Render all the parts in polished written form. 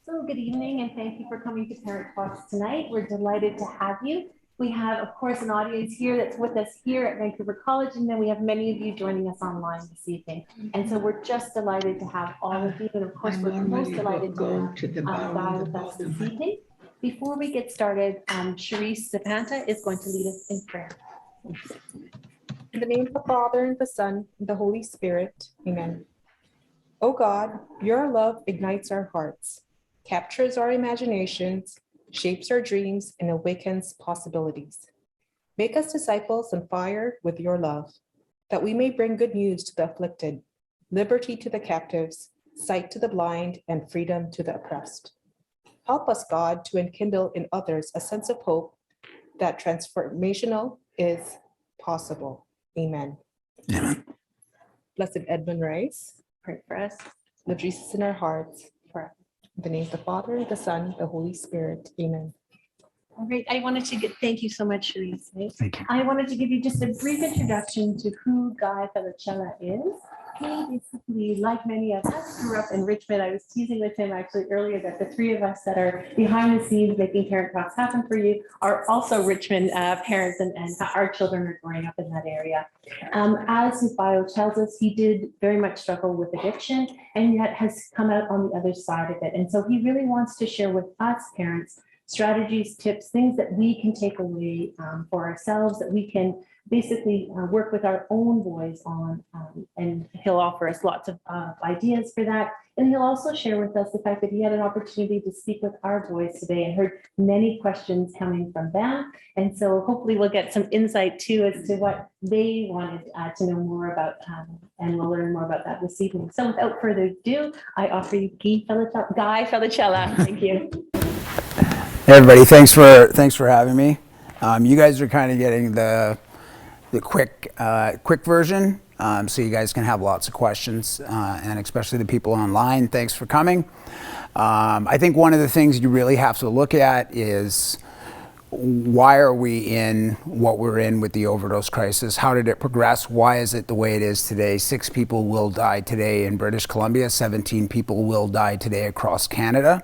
So good evening and thank you for coming to Parent Talks tonight. We're delighted to have you. We have, of course, an audience here that's with us here at Vancouver College, and then we have many of you joining us online this evening. And so we're just delighted to have all of you, and of course, we're most delighted to have Guy with us this evening. Before we get started, Charisse Zapanta is going to lead us in prayer. In the name of the Father, and the Son, and the Holy Spirit, amen. O God, your love ignites our hearts, captures our imaginations, shapes our dreams, and awakens possibilities. Make us disciples on fire with your love, that we may bring good news to the afflicted, liberty to the captives, sight to the blind, and freedom to the oppressed. Help us, God, to enkindle in others a sense of hope that transformational is possible. Amen. Amen. Blessed Edmund Rice, Pray for us. live Jesus in our hearts. In the name of the Father, the Son, the Holy Spirit. Amen. All right, I wanted to thank you so much, Charisse. Thank you. I wanted to give you just a brief introduction to who Guy Felicia is. He basically, like many of us, grew up in Richmond. I was teasing with him actually earlier that the three of us that are behind the scenes making Parent Talks happen for you are also Richmond parents, and our children are growing up in that area. As his bio tells us, he did very much struggle with addiction and yet has come out on the other side of it. And so he really wants to share with us parents strategies, tips, things that we can take away for ourselves, that we can basically work with our own boys on, and he'll offer us lots of ideas for that. And he'll also share with us the fact that he had an opportunity to speak with our boys today and heard many questions coming from them. And so hopefully we'll get some insight too as to what they wanted to know more about, and we'll learn more about that this evening. So without further ado, I offer you Guy Felicia. Thank you. Hey everybody, thanks for having me. You guys are kind of getting the quick version, so you guys can have lots of questions, and especially the people online. Thanks for coming. I think one of the things you really have to look at is why are we in what we're in with the overdose crisis? How did it progress? Why is it the way it is today? 6 people will die today in British Columbia. 17 people will die today across Canada.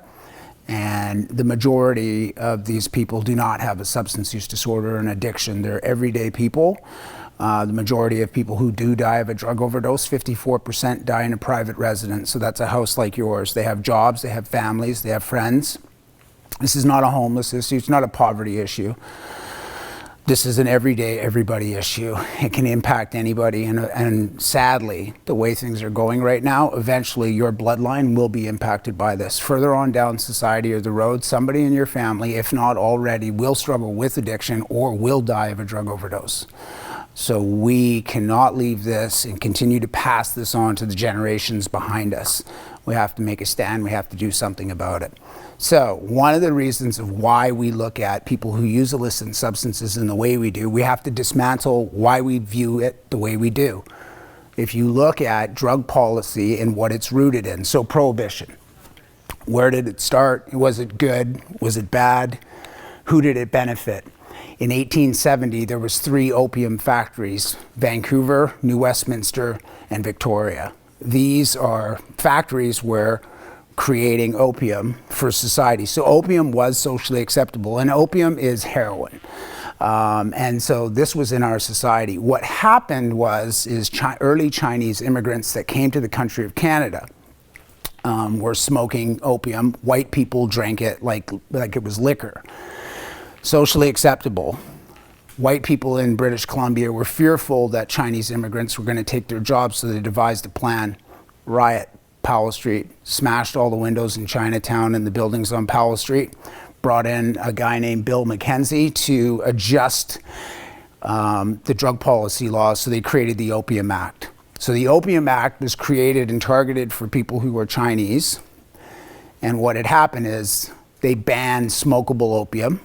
And the majority of these people do not have a substance use disorder or an addiction. They're everyday people. The majority of people who do die of a drug overdose, 54% die in a private residence. So that's a house like yours. They have jobs, they have families, they have friends. This is not a homeless issue. It's not a poverty issue. This is an everyday, everybody issue. It can impact anybody, and sadly, the way things are going right now, eventually your bloodline will be impacted by this. Further on down society or the road, somebody in your family, if not already, will struggle with addiction or will die of a drug overdose. So we cannot leave this and continue to pass this on to the generations behind us. We have to make a stand. We have to do something about it. So one of the reasons of why we look at people who use illicit substances in the way we do, we have to dismantle why we view it the way we do. If you look at drug policy and what it's rooted in, so prohibition, where did it start? Was it good? Was it bad? Who did it benefit? In 1870, there was 3 opium factories, Vancouver, New Westminster, and Victoria. These are factories where creating opium for society. So opium was socially acceptable, and opium is heroin. And so this was in our society. What happened is early Chinese immigrants that came to the country of Canada were smoking opium. White people drank it like it was liquor. Socially acceptable. White people in British Columbia were fearful that Chinese immigrants were going to take their jobs, so they devised a plan, riot Powell Street, smashed all the windows in Chinatown and the buildings on Powell Street, brought in a guy named Bill McKenzie to adjust the drug policy laws, so they created the Opium Act. So the Opium Act was created and targeted for people who were Chinese, and what had happened is they banned smokable opium.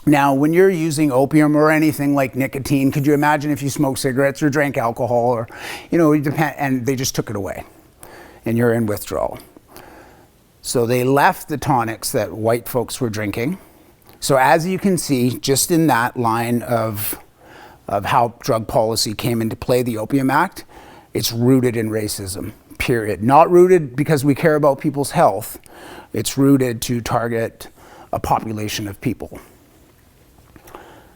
Now, when you're using opium or anything like nicotine, could you imagine if you smoked cigarettes or drank alcohol, or, and they just took it away and you're in withdrawal. So they left the tonics that white folks were drinking. So as you can see, just in that line of how drug policy came into play, the Opium Act, it's rooted in racism. period. Not rooted because we care about people's health. It's rooted to target a population of people.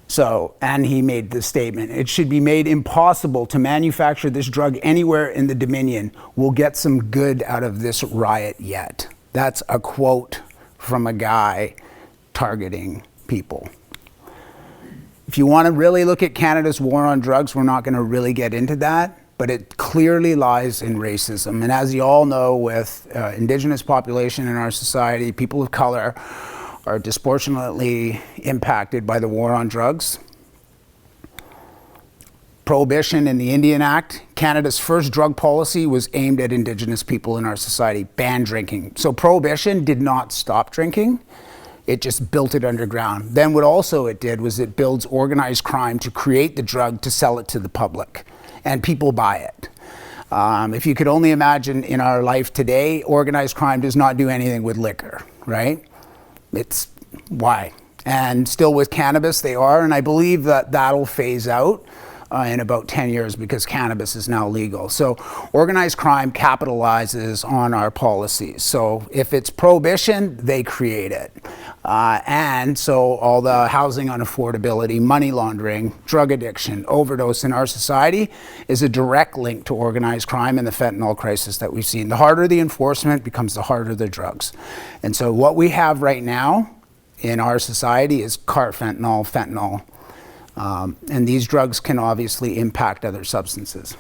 So, and he made the statement, it should be made impossible to manufacture this drug anywhere in the Dominion. We'll get some good out of this riot yet. That's a quote from a guy targeting people. If you want to really look at Canada's war on drugs, we're not going to really get into that, but it clearly lies in racism. And as you all know, with Indigenous population in our society, people of color are disproportionately impacted by the war on drugs. Prohibition in the Indian Act, Canada's first drug policy was aimed at Indigenous people in our society, ban drinking. So prohibition did not stop drinking, it just built it underground. Then what also it did was it builds organized crime to create the drug to sell it to the public, and people buy it. If you could only imagine in our life today, organized crime does not do anything with liquor, right? It's why. And still with cannabis they are, and I believe that that'll phase out in about 10 years because cannabis is now legal. So organized crime capitalizes on our policies. So if it's prohibition, they create it. And so all the housing unaffordability, money laundering, drug addiction, overdose in our society is a direct link to organized crime and the fentanyl crisis that we've seen. The harder the enforcement becomes the harder the drugs. And so what we have right now in our society is fentanyl. And these drugs can obviously impact other substances.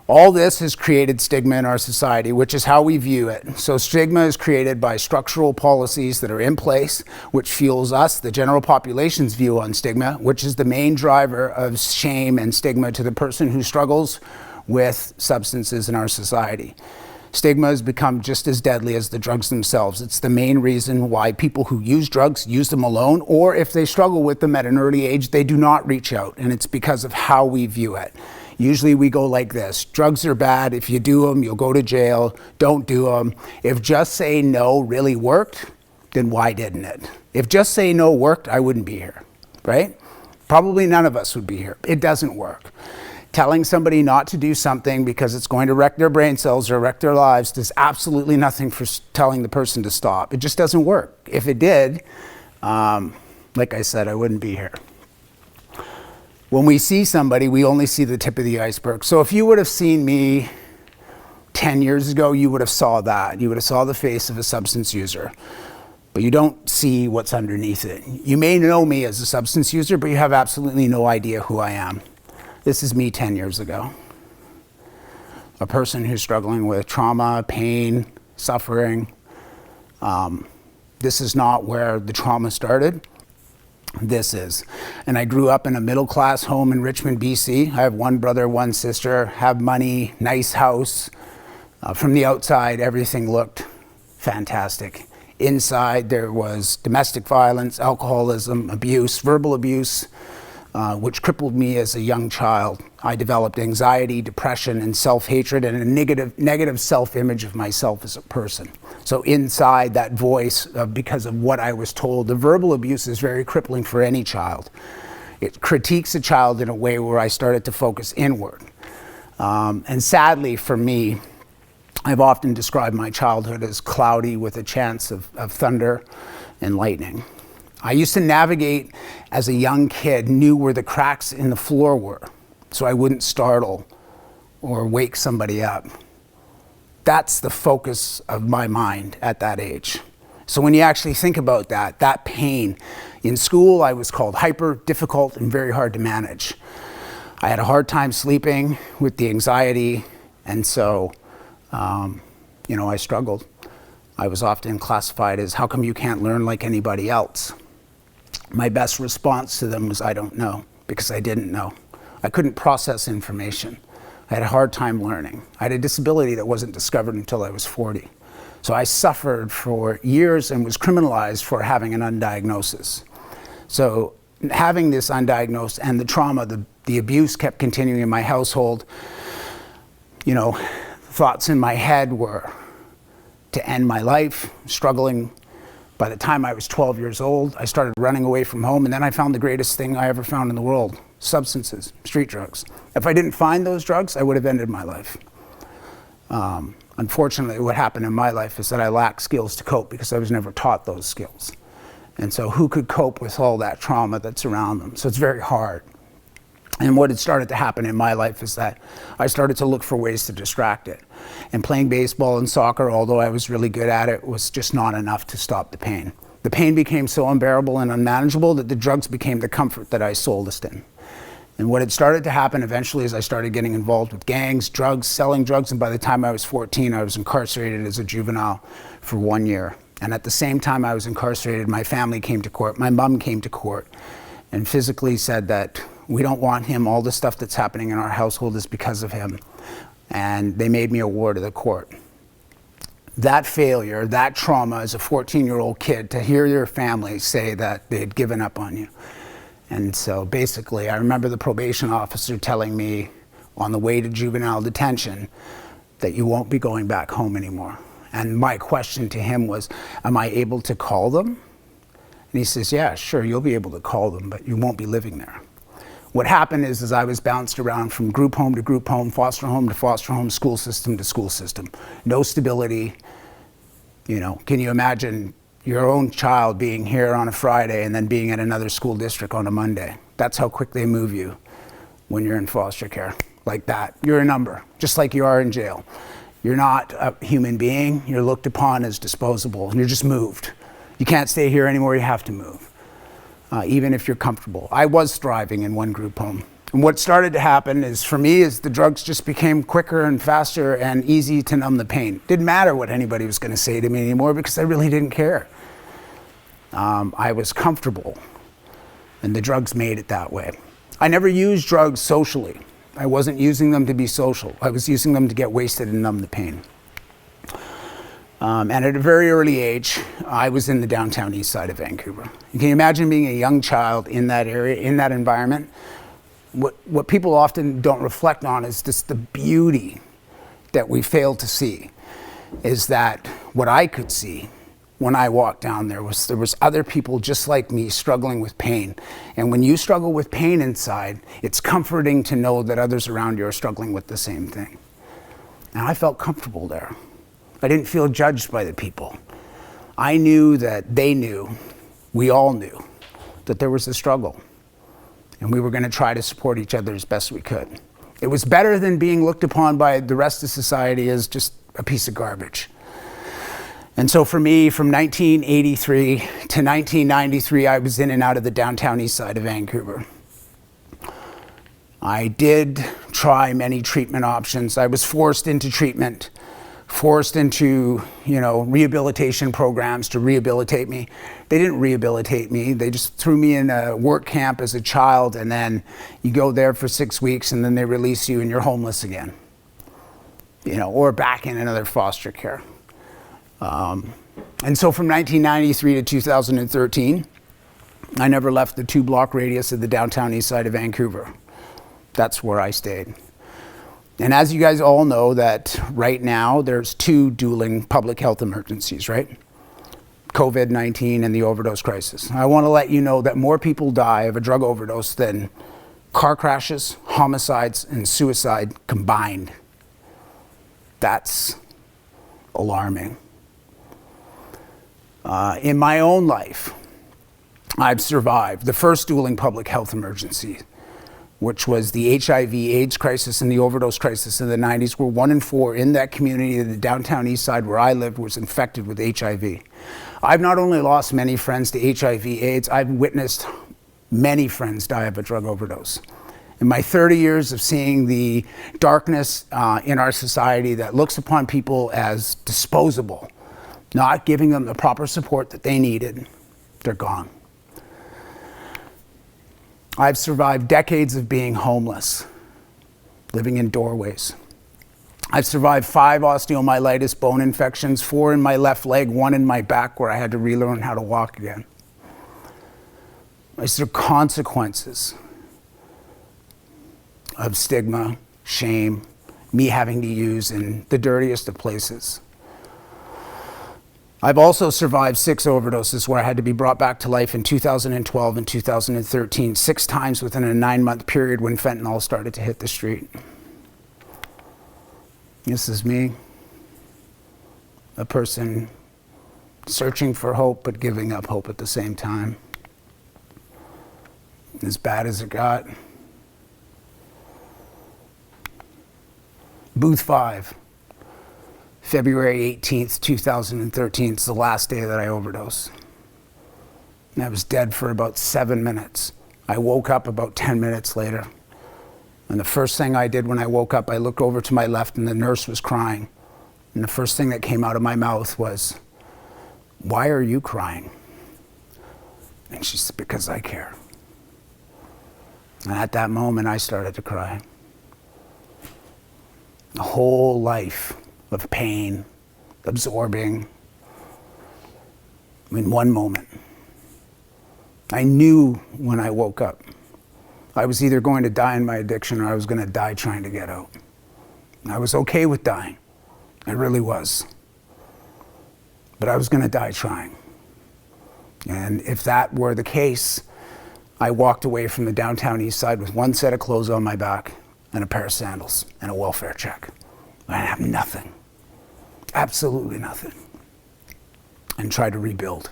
All this has created stigma in our society, which is how we view it. So stigma is created by structural policies that are in place, which fuels us, the general population's view on stigma, which is the main driver of shame and stigma to the person who struggles with substances in our society. Stigma has become just as deadly as the drugs themselves. It's the main reason why people who use drugs use them alone, or if they struggle with them at an early age, they do not reach out, and it's because of how we view it. Usually we go like this: drugs are bad, if you do them, you'll go to jail, don't do them. If just say no really worked, then why didn't it? If just say no worked, I wouldn't be here, right? Probably none of us would be here. It doesn't work. Telling somebody not to do something because it's going to wreck their brain cells or wreck their lives does absolutely nothing for telling the person to stop. It just doesn't work. If it did, like I said, I wouldn't be here. When we see somebody, we only see the tip of the iceberg. So if you would have seen me 10 years ago, you would have saw that. You would have saw the face of a substance user, but you don't see what's underneath it. You may know me as a substance user, but you have absolutely no idea who I am. This is me 10 years ago. A person who's struggling with trauma, pain, suffering. This is not where the trauma started. This is. And I grew up in a middle-class home in Richmond, BC. I have one brother, one sister, have money, nice house. From the outside, everything looked fantastic. Inside, there was domestic violence, alcoholism, abuse, verbal abuse, which crippled me as a young child. I developed anxiety, depression, and self-hatred, and a negative self-image of myself as a person. So inside that voice, because of what I was told, the verbal abuse is very crippling for any child. It critiques a child in a way where I started to focus inward. And sadly for me, I've often described my childhood as cloudy with a chance of thunder and lightning. I used to navigate as a young kid, knew where the cracks in the floor were, so I wouldn't startle or wake somebody up. That's the focus of my mind at that age. So when you actually think about that pain, in school I was called hyper, difficult, and very hard to manage. I had a hard time sleeping with the anxiety, and so, I struggled. I was often classified as, how come you can't learn like anybody else? My best response to them was, I don't know, because I didn't know. I couldn't process information. I had a hard time learning. I had a disability that wasn't discovered until I was 40. So I suffered for years and was criminalized for having an undiagnosis. So having this undiagnosed and the trauma, the abuse kept continuing in my household. Thoughts in my head were to end my life, struggling. By the time I was 12 years old, I started running away from home, and then I found the greatest thing I ever found in the world: substances, street drugs. If I didn't find those drugs, I would have ended my life. Unfortunately, what happened in my life is that I lacked skills to cope because I was never taught those skills. And so who could cope with all that trauma that's around them? So it's very hard. And what had started to happen in my life is that I started to look for ways to distract it. And playing baseball and soccer, although I was really good at it, was just not enough to stop the pain. The pain became so unbearable and unmanageable that the drugs became the comfort that I solaced in. And what had started to happen eventually is I started getting involved with gangs, drugs, selling drugs, and by the time I was 14, I was incarcerated as a juvenile for 1 year. And at the same time I was incarcerated, my family came to court, my mom came to court, and physically said that we don't want him, all the stuff that's happening in our household is because of him. And they made me a ward of the court. That failure, that trauma as a 14-year-old kid, to hear your family say that they had given up on you. And so basically, I remember the probation officer telling me on the way to juvenile detention that you won't be going back home anymore. And my question to him was, am I able to call them? And he says, yeah, sure, you'll be able to call them, but you won't be living there. What happened is I was bounced around from group home to group home, foster home to foster home, school system to school system. No stability. You know, can you imagine your own child being here on a Friday and then being at another school district on a Monday? That's how quick they move you when you're in foster care, like that. You're a number, just like you are in jail. You're not a human being. You're looked upon as disposable, and you're just moved. You can't stay here anymore, you have to move. Even if you're comfortable. I was thriving in one group home. And what started to happen is, for me, is the drugs just became quicker and faster and easy to numb the pain. Didn't matter what anybody was gonna say to me anymore because I really didn't care. I was comfortable, and the drugs made it that way. I never used drugs socially. I wasn't using them to be social. I was using them to get wasted and numb the pain. And at a very early age, I was in the downtown east side of Vancouver. You can imagine being a young child in that area, in that environment. What people often don't reflect on is just the beauty that we fail to see, is that what I could see when I walked down there was other people just like me struggling with pain. And when you struggle with pain inside, it's comforting to know that others around you are struggling with the same thing. And I felt comfortable there. I didn't feel judged by the people. I knew that they knew, we all knew, that there was a struggle. And we were gonna try to support each other as best we could. It was better than being looked upon by the rest of society as just a piece of garbage. And so for me, from 1983 to 1993, I was in and out of the downtown east side of Vancouver. I did try many treatment options. I was forced into treatment, forced into, rehabilitation programs to rehabilitate me. They didn't rehabilitate me. They just threw me in a work camp as a child, and then you go there for 6 weeks and then they release you and you're homeless again, or back in another foster care. And so from 1993 to 2013, I never left the 2-block radius of the downtown east side of Vancouver. That's where I stayed. And as you guys all know, that right now there's 2 dueling public health emergencies, right? COVID-19 and the overdose crisis. I want to let you know that more people die of a drug overdose than car crashes, homicides, and suicide combined. That's alarming. In my own life, I've survived the first dueling public health emergency, which was the HIV/AIDS crisis and the overdose crisis in the 90s, where 1 in 4 in that community of the downtown east side where I lived was infected with HIV. I've not only lost many friends to HIV/AIDS, I've witnessed many friends die of a drug overdose. In my 30 years of seeing the darkness in our society that looks upon people as disposable, not giving them the proper support that they needed, they're gone. I've survived decades of being homeless, living in doorways. I've survived 5 osteomyelitis bone infections, 4 in my left leg, 1 in my back, where I had to relearn how to walk again. These are consequences of stigma, shame, me having to use in the dirtiest of places. I've also survived 6 overdoses where I had to be brought back to life in 2012 and 2013, 6 times within a 9-month period when fentanyl started to hit the street. This is me, a person searching for hope but giving up hope at the same time. As bad as it got. Booth 5, February 18th, 2013. It's the last day that I overdosed. And I was dead for about 7 minutes. I woke up about 10 minutes later. And the first thing I did when I woke up, I looked over to my left and the nurse was crying. And the first thing that came out of my mouth was, "Why are you crying?" And she said, "Because I care." And at that moment, I started to cry. A whole life of pain, absorbing in one moment. I knew when I woke up, I was either going to die in my addiction or I was going to die trying to get out. I was okay with dying. I really was. But I was going to die trying. And if that were the case, I walked away from the downtown east side with one set of clothes on my back and a pair of sandals and a welfare check. I have nothing, absolutely nothing, and try to rebuild.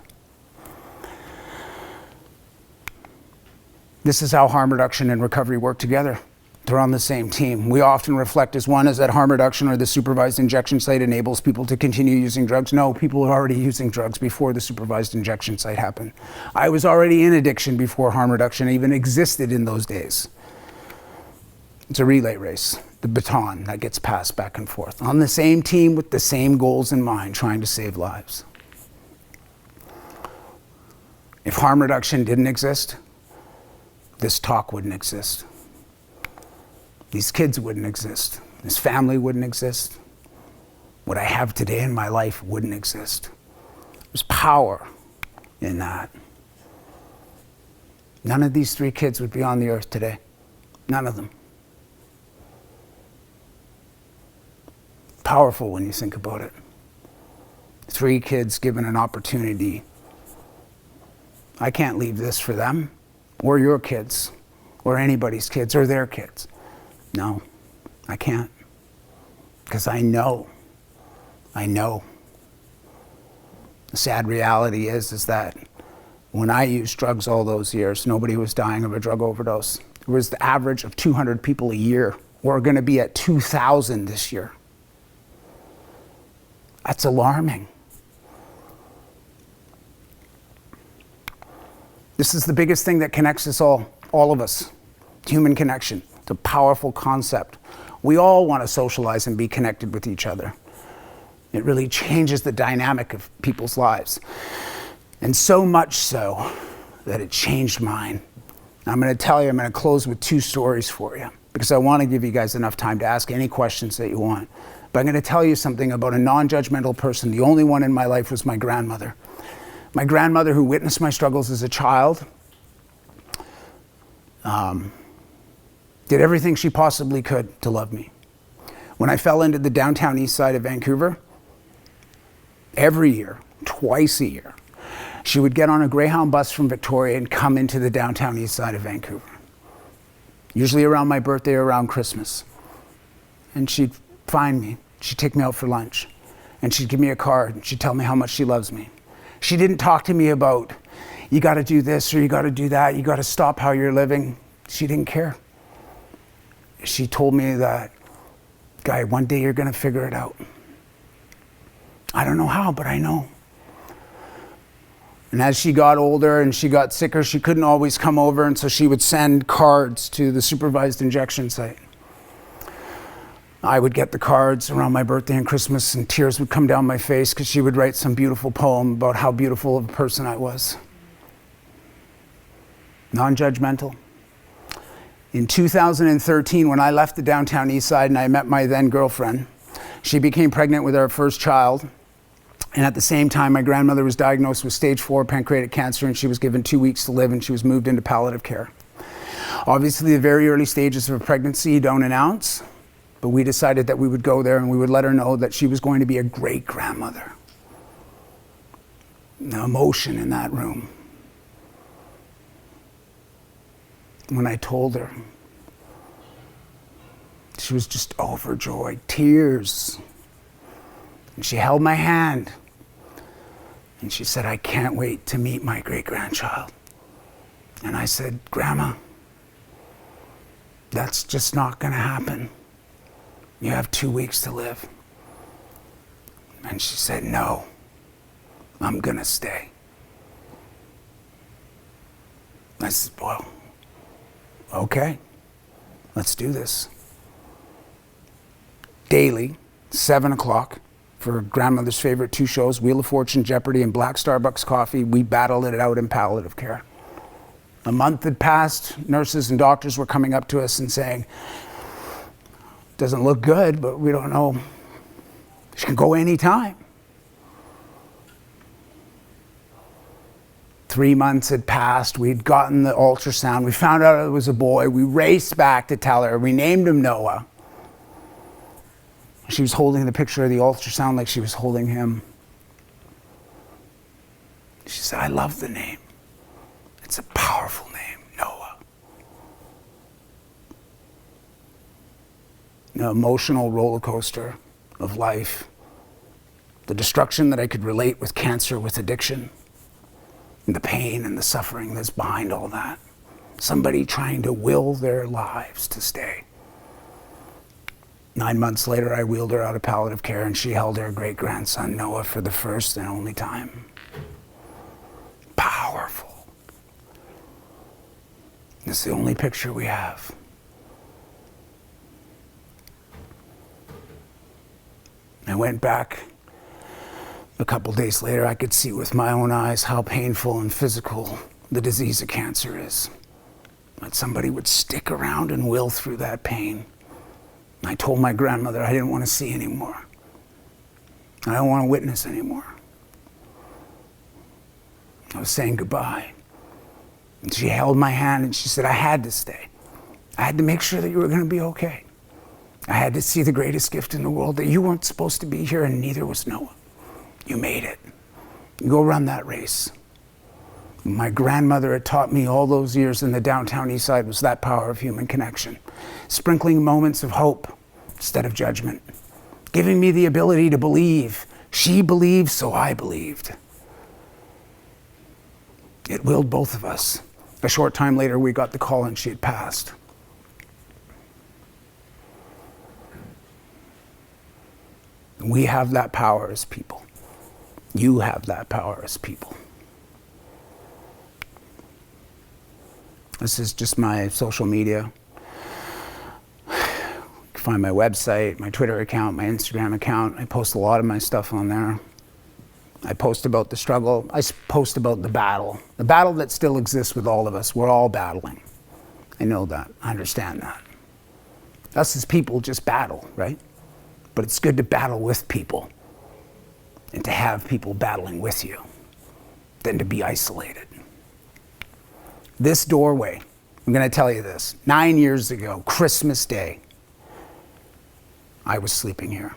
This is how harm reduction and recovery work together. They're on the same team. We often reflect as one is that harm reduction or the supervised injection site enables people to continue using drugs. No, people are already using drugs before the supervised injection site happened. I was already in addiction before harm reduction even existed in those days. It's a relay race, the baton that gets passed back and forth. On the same team with the same goals in mind, trying to save lives. If harm reduction didn't exist, this talk wouldn't exist. These kids wouldn't exist. This family wouldn't exist. What I have today in my life wouldn't exist. There's power in that. None of these 3 kids would be on the earth today. None of them. Powerful when you think about it. 3 kids given an opportunity. I can't leave this for them, or your kids, or anybody's kids, or their kids. No, I can't. Because I know. The sad reality is that when I used drugs all those years, nobody was dying of a drug overdose. It was the average of 200 people a year. We're going to be at 2,000 this year. That's alarming. This is the biggest thing that connects us all of us. Human connection. It's a powerful concept. We all want to socialize and be connected with each other. It really changes the dynamic of people's lives. And so much so that it changed mine. I'm going to close with 2 stories for you because I want to give you guys enough time to ask any questions that you want. But I'm going to tell you something about a non-judgmental person. The only one in my life was my grandmother. My grandmother, who witnessed my struggles as a child, did everything she possibly could to love me. When I fell into the downtown east side of Vancouver, every year, twice a year, she would get on a Greyhound bus from Victoria and come into the downtown east side of Vancouver. Usually around my birthday or around Christmas. And she'd find me. She'd take me out for lunch. And she'd give me a card. And she'd tell me how much she loves me. She didn't talk to me about, you got to do this or you got to do that. You got to stop how you're living. She didn't care. She told me that, Guy, one day you're going to figure it out. I don't know how, but I know. And as she got older and she got sicker, she couldn't always come over, and so she would send cards to the supervised injection site. I would get the cards around my birthday and Christmas, and tears would come down my face because she would write some beautiful poem about how beautiful of a person I was. Non-judgmental. In 2013, when I left the downtown east side and I met my then girlfriend, she became pregnant with our first child. And at the same time, my grandmother was diagnosed with stage 4 pancreatic cancer, and she was given 2 weeks to live, and she was moved into palliative care. Obviously, the very early stages of a pregnancy you don't announce, but we decided that we would go there and we would let her know that she was going to be a great grandmother. The emotion in that room. When I told her, She was just overjoyed, tears. And she held my hand. And she said, I can't wait to meet my great-grandchild. And I said, Grandma, that's just not going to happen. You have 2 weeks to live. And she said, no, I'm going to stay. I said, well, okay, let's do this. Daily, 7 o'clock, for grandmother's favorite 2 shows, Wheel of Fortune, Jeopardy, and Black Starbucks coffee, we battled it out in palliative care. A month had passed, nurses and doctors were coming up to us and saying, doesn't look good, but we don't know, she can go anytime. 3 months had passed, we'd gotten the ultrasound, we found out it was a boy, we raced back to tell her, we named him Noah. She was holding the picture of the ultrasound like she was holding him. She said, I love the name. It's a powerful name, Noah. An emotional roller coaster of life. The destruction that I could relate with cancer, with addiction, and the pain and the suffering that's behind all that. Somebody trying to will their lives to stay. 9 months later, I wheeled her out of palliative care and she held her great-grandson, Noah, for the first and only time. Powerful. It's the only picture we have. I went back a couple days later. I could see with my own eyes how painful and physical the disease of cancer is. That somebody would stick around and will through that pain. I told my grandmother I didn't want to see anymore. I don't want to witness anymore. I was saying goodbye. And she held my hand and she said, I had to stay. I had to make sure that you were going to be okay. I had to see the greatest gift in the world, that you weren't supposed to be here and neither was Noah. You made it. Go run that race. My grandmother had taught me all those years in the downtown east side was that power of human connection. Sprinkling moments of hope instead of judgment. Giving me the ability to believe. She believed, so I believed. It willed both of us. A short time later, we got the call and she had passed. We have that power as people. You have that power as people. This is just my social media. You can find my website, my Twitter account, my Instagram account. I post a lot of my stuff on there. I post about the struggle. I post about the battle that still exists with all of us. We're all battling. I know that. I understand that. Us as people just battle, right? But it's good to battle with people and to have people battling with you than to be isolated. This doorway, I'm going to tell you this. 9 years ago, Christmas Day, I was sleeping here.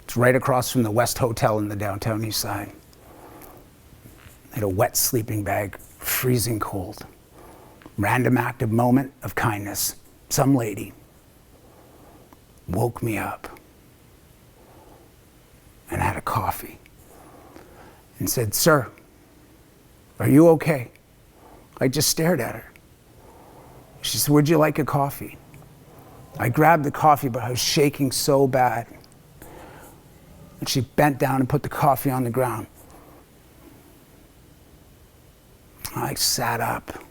It's right across from the West Hotel in the downtown east side. I had a wet sleeping bag, freezing cold. Random act of moment of kindness. Some lady woke me up and had a coffee and said, "Sir, are you okay?" I just stared at her. She said, "Would you like a coffee?" I grabbed the coffee, but I was shaking so bad. And she bent down and put the coffee on the ground. I sat up.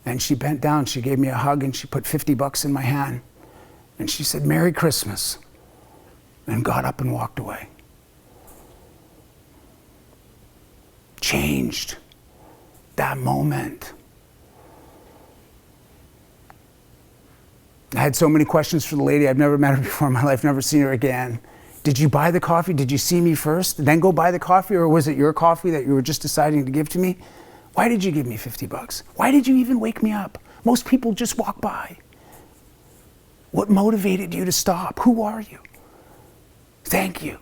And she bent down, she gave me a hug, and she put $50 in my hand. And she said, "Merry Christmas," and got up and walked away. Changed that moment. I had so many questions for the lady. I've never met her before in my life, never seen her again. Did you buy the coffee? Did you see me first, then go buy the coffee? Or was it your coffee that you were just deciding to give to me? Why did you give me $50? Why did you even wake me up? Most people just walk by. What motivated you to stop? Who are you? Thank you.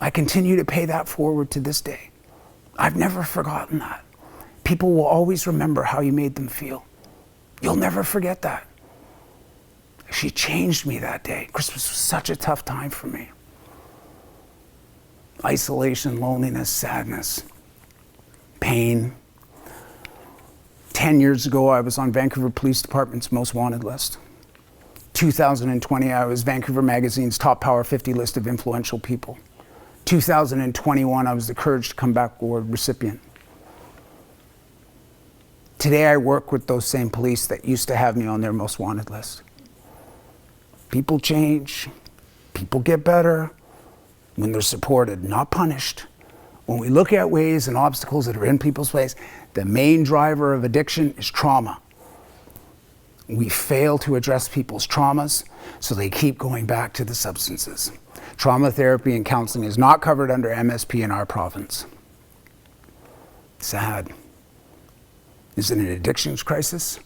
I continue to pay that forward to this day. I've never forgotten that. People will always remember how you made them feel. You'll never forget that. She changed me that day. Christmas was such a tough time for me. Isolation, loneliness, sadness, pain. 10 years ago, I was on Vancouver Police Department's most wanted list. 2020, I was Vancouver Magazine's top Power 50 list of influential people. 2021, I was the Courage to Come Back Award recipient. Today, I work with those same police that used to have me on their most wanted list. People change, people get better when they're supported, not punished. When we look at ways and obstacles that are in people's ways, the main driver of addiction is trauma. We fail to address people's traumas, so they keep going back to the substances. Trauma therapy and counseling is not covered under MSP in our province. Sad. Is it an addictions crisis,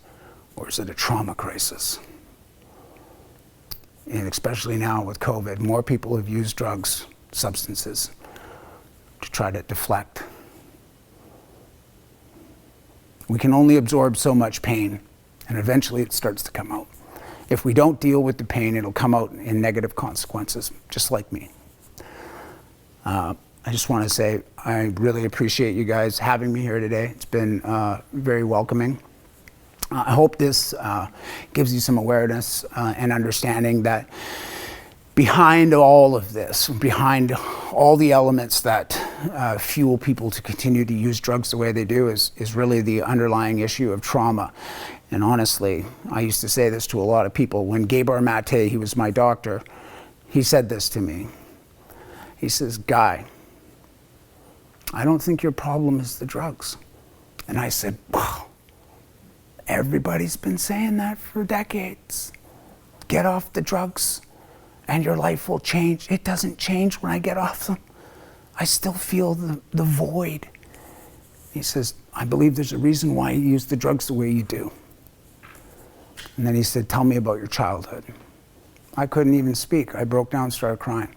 or is it a trauma crisis? And especially now with COVID, more people have used drugs, substances, to try to deflect. We can only absorb so much pain, and eventually it starts to come out. If we don't deal with the pain, it'll come out in negative consequences, just like me. I just want to say I really appreciate you guys having me here today. It's been very welcoming. I hope this gives you some awareness and understanding that behind all of this, behind all the elements that fuel people to continue to use drugs the way they do is really the underlying issue of trauma. And honestly, I used to say this to a lot of people. When Gabor Mate, he was my doctor, he said this to me. He says, "Guy, I don't think your problem is the drugs." And I said, wow, everybody's been saying that for decades. Get off the drugs and your life will change. It doesn't change when I get off them. I still feel the void. He says, I believe there's a reason why you use the drugs the way you do. And then he said, tell me about your childhood. I couldn't even speak. I broke down, started crying.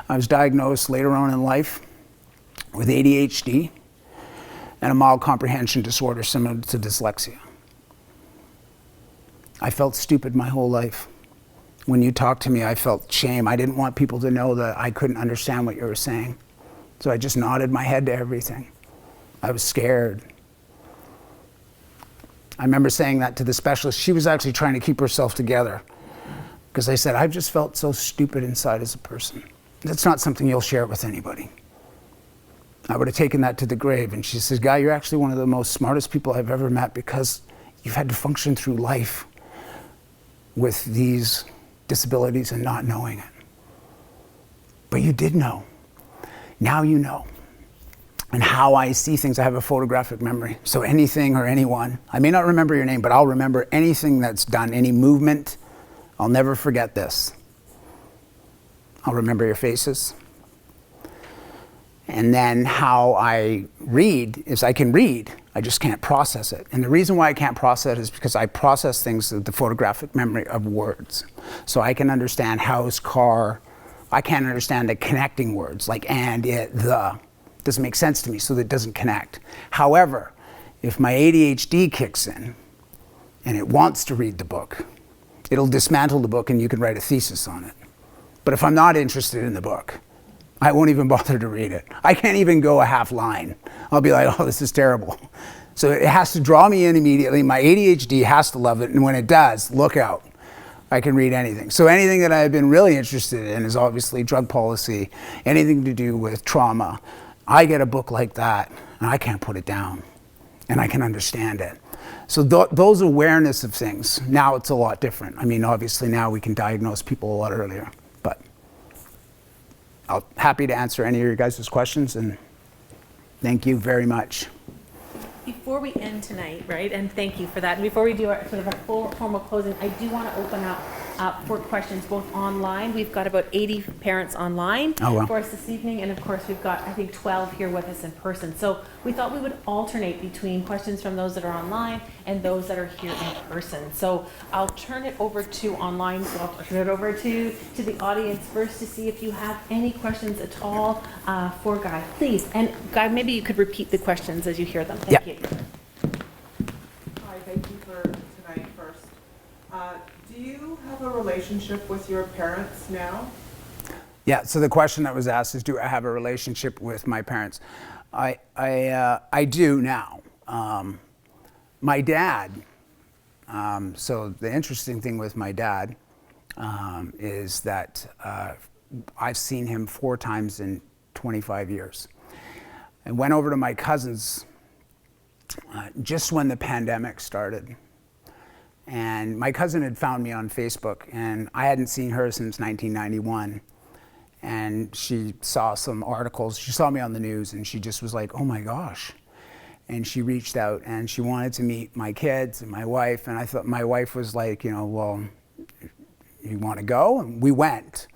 I was diagnosed later on in life with ADHD and a mild comprehension disorder similar to dyslexia. I felt stupid my whole life. When you talked to me, I felt shame. I didn't want people to know that I couldn't understand what you were saying. So I just nodded my head to everything. I was scared. I remember saying that to the specialist. She was actually trying to keep herself together because I said, I've just felt so stupid inside as a person. That's not something you'll share with anybody. I would have taken that to the grave. And she says, Guy, you're actually one of the most smartest people I've ever met because you've had to function through life with these disabilities and not knowing it. But you did know. Now you know. And how I see things, I have a photographic memory. So anything or anyone, I may not remember your name, but I'll remember anything that's done, any movement. I'll never forget this. I'll remember your faces. And then how I read is I can read, I just can't process it. And the reason why I can't process it is because I process things with the photographic memory of words. So I can understand house, car. I can't understand the connecting words like and, it, the. Doesn't make sense to me, so that it doesn't connect. However, if my ADHD kicks in and it wants to read the book, it'll dismantle the book and you can write a thesis on it. But if I'm not interested in the book, I won't even bother to read it. I can't even go a half line. I'll be like, oh, this is terrible. So it has to draw me in immediately. My ADHD has to love it, and when it does, look out. I can read anything. So anything that I've been really interested in is obviously drug policy, anything to do with trauma. I get a book like that, and I can't put it down, and I can understand it. So those awareness of things, now it's a lot different. I mean, obviously now we can diagnose people a lot earlier, but I'm happy to answer any of your guys' questions, and thank you very much. Before we end tonight, right, and thank you for that, and before we do our sort of a formal closing, I do want to open up for questions both online. We've got about 80 parents online for us this evening, and of course we've got, I think, 12 here with us in person. So we thought we would alternate between questions from those that are online and those that are here in person. So I'll turn it over to online, so I'll turn it over to the audience first to see if you have any questions at all for Guy, please. And Guy, maybe you could repeat the questions as you hear them. Thank you. Hi, thank you for tonight first. Do you have a relationship with your parents now? Yeah, so the question that was asked is, do I have a relationship with my parents? I do now. My dad, so the interesting thing with my dad is that I've seen him 4 times in 25 years. I went over to my cousin's just when the pandemic started. And my cousin had found me on Facebook, and I hadn't seen her since 1991. And she saw some articles, she saw me on the news, and she just was like, oh my gosh. And she reached out, and she wanted to meet my kids and my wife. And I thought my wife was like, you know, well, you want to go? And we went.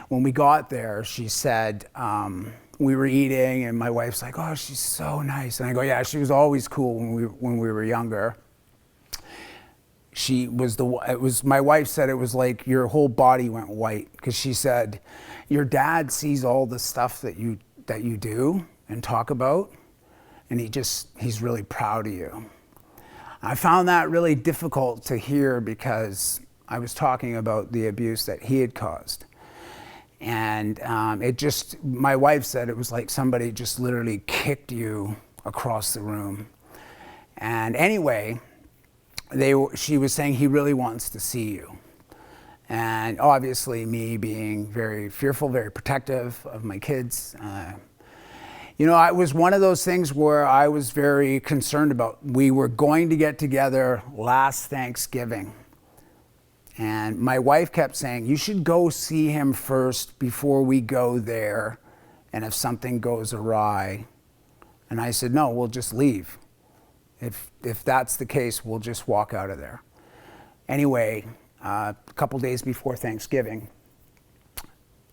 When we got there, she said, we were eating, and my wife's like, oh, she's so nice. And I go, yeah, she was always cool when we were younger. She was my wife said it was like your whole body went white, because she said, your dad sees all the stuff that you do and talk about, and he's really proud of you. I found that really difficult to hear, because I was talking about the abuse that he had caused. And my wife said it was like somebody just literally kicked you across the room. And anyway, she was saying he really wants to see you. And obviously me being very fearful, very protective of my kids, you know, it was one of those things where I was very concerned about. We were going to get together last Thanksgiving. And my wife kept saying, you should go see him first before we go there. And if something goes awry. And I said, no, we'll just leave. If that's the case, we'll just walk out of there. Anyway, a couple days before Thanksgiving,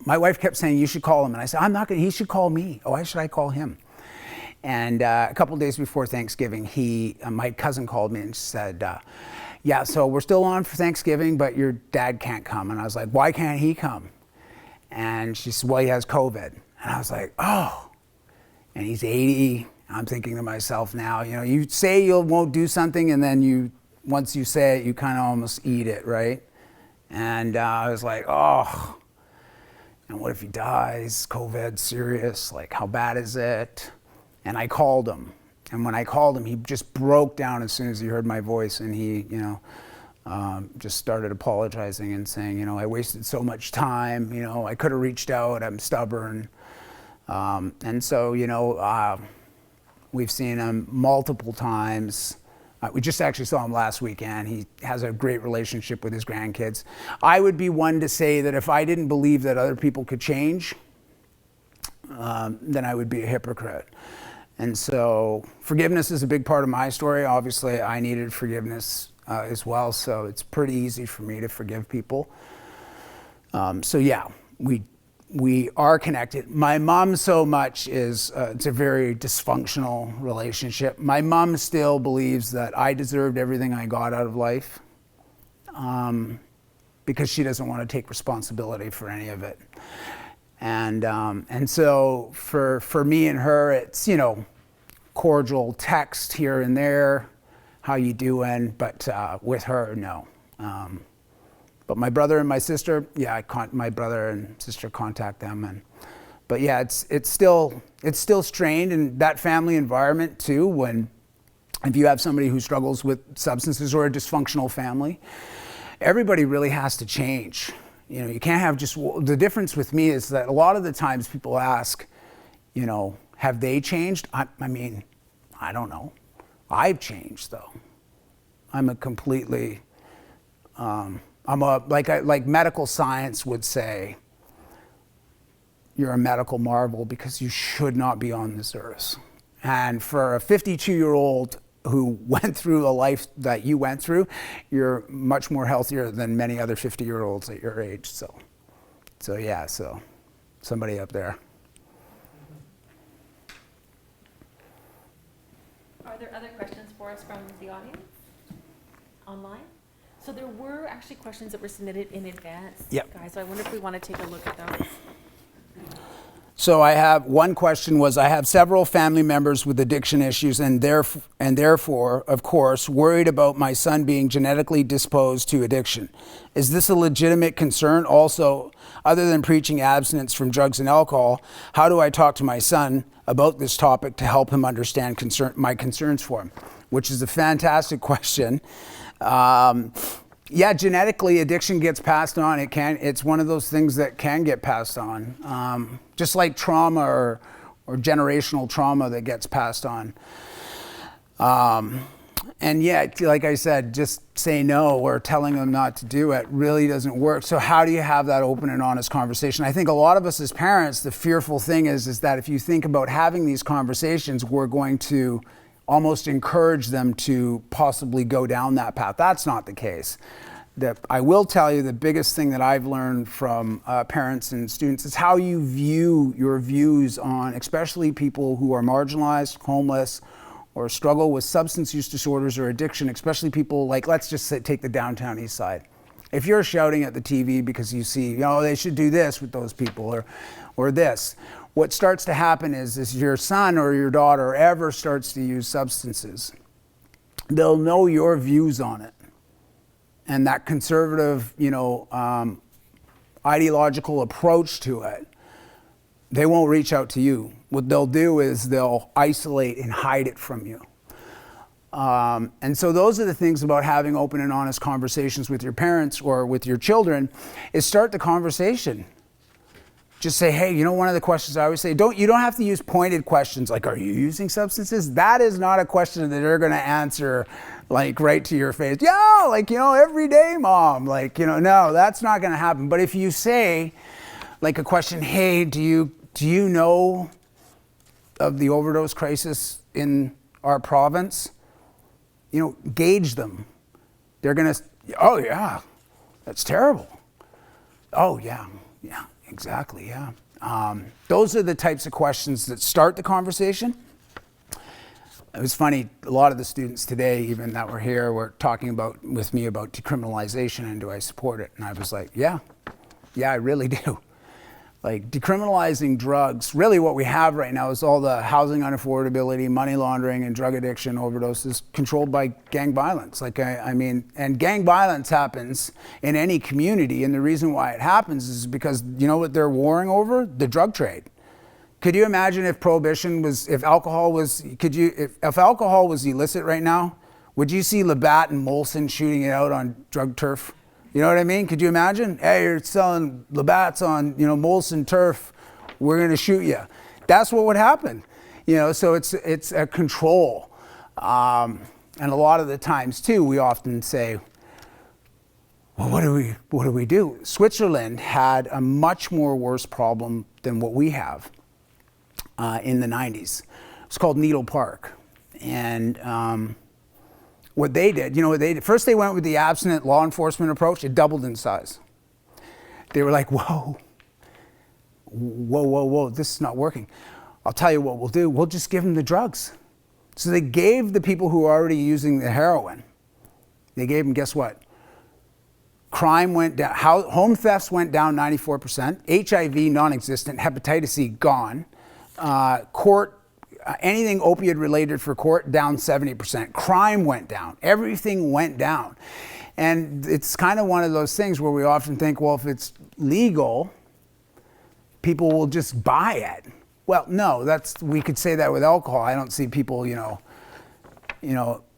my wife kept saying, you should call him. And I said, I'm not going to, he should call me. Oh, why should I call him? And a couple days before Thanksgiving, my cousin called me and said, yeah, so we're still on for Thanksgiving, but your dad can't come. And I was like, why can't he come? And she said, well, he has COVID. And I was like, oh, and he's 80. I'm thinking to myself now, you know, you say you won't do something, and then once you say it, you kind of almost eat it, right? And I was like, oh, and what if he dies? COVID, serious, like how bad is it? And I called him. And when I called him, he just broke down as soon as he heard my voice, and he, you know, just started apologizing and saying, you know, I wasted so much time, you know, I could have reached out, I'm stubborn. And so, you know, we've seen him multiple times. We just actually saw him last weekend. He has a great relationship with his grandkids. I would be one to say that if I didn't believe that other people could change, then I would be a hypocrite. And so forgiveness is a big part of my story. Obviously, I needed forgiveness as well, so it's pretty easy for me to forgive people. So yeah, we are connected. My mom so much it's a very dysfunctional relationship. My mom still believes that I deserved everything I got out of life because she doesn't want to take responsibility for any of it. And so for me and her, it's, you know, cordial text here and there, how you doing? But with her, no. But my brother and my sister, yeah, my brother and sister contact them, but yeah, it's still strained in that family environment too. If you have somebody who struggles with substances or a dysfunctional family, everybody really has to change. You know, you can't have just, the difference with me is that a lot of the times people ask, you know, have they changed? I mean, I don't know. I've changed though. I'm a completely, like medical science would say, you're a medical marvel because you should not be on this earth. And for a 52-year-old who went through a life that you went through, you're much more healthier than many other 50-year-olds at your age. So yeah, so somebody up there. Are there other questions for us from the audience online? So there were actually questions that were submitted in advance, Yep. guys. So I wonder if we want to take a look at those. So I have one question was, I have several family members with addiction issues and therefore, of course, worried about my son being genetically disposed to addiction. Is this a legitimate concern? Also, other than preaching abstinence from drugs and alcohol, how do I talk to my son about this topic to help him understand my concerns for him? Which is a fantastic question. Yeah, genetically, addiction gets passed on. It's one of those things that can get passed on. Just like trauma or generational trauma that gets passed on. And yeah, like I said, just say no or telling them not to do it really doesn't work. So how do you have that open and honest conversation? I think a lot of us as parents, the fearful thing is that if you think about having these conversations, we're going to almost encourage them to possibly go down that path. That's not the case. I will tell you the biggest thing that I've learned from parents and students is how you view your views on, especially people who are marginalized, homeless, or struggle with substance use disorders or addiction, especially people like, let's just take the downtown east side. If you're shouting at the TV because you see, they should do this with those people or this, what starts to happen is your son or your daughter ever starts to use substances, they'll know your views on it. And that conservative, ideological approach to it, they won't reach out to you. What they'll do is they'll isolate and hide it from you. And so those are the things about having open and honest conversations with your parents or with your children, is start the conversation. Just say, hey, one of the questions I always say, you don't have to use pointed questions like, are you using substances? That is not a question that they're going to answer like right to your face. Yeah, every day, mom. No, that's not going to happen. But if you say like a question, hey, do you know of the overdose crisis in our province? Gauge them. They're going to, oh yeah, that's terrible. Oh yeah, exactly, yeah. Those are the types of questions that start the conversation. It was funny, a lot of the students today, even that were here, were talking with me about decriminalization and do I support it? And I was like, yeah, I really do. Like decriminalizing drugs, really what we have right now is all the housing unaffordability, money laundering, and drug addiction overdoses controlled by gang violence. And gang violence happens in any community, and the reason why it happens is because, what they're warring over? The drug trade. Could you imagine if if alcohol was illicit right now, would you see Labatt and Molson shooting it out on drug turf? You know what I mean? Could you imagine? Hey, you're selling Labatt's on, Molson turf. We're going to shoot you. That's what would happen. So it's a control. And a lot of the times too, we often say, well, what do we do? Switzerland had a much more worse problem than what we have in the 90s. It's called Needle Park. And what they did, first they went with the abstinent law enforcement approach. It doubled in size. They were like, whoa, this is not working. I'll tell you what we'll do. We'll just give them the drugs. So they gave the people who are already using the heroin, they gave them, guess what? Crime went down, home thefts went down 94%, HIV non-existent, hepatitis C gone, anything opiate related for court down 70%. Crime went down. Everything went down. And it's kind of one of those things where we often think, well, if it's legal, people will just buy it. Well, no, we could say that with alcohol. I don't see people,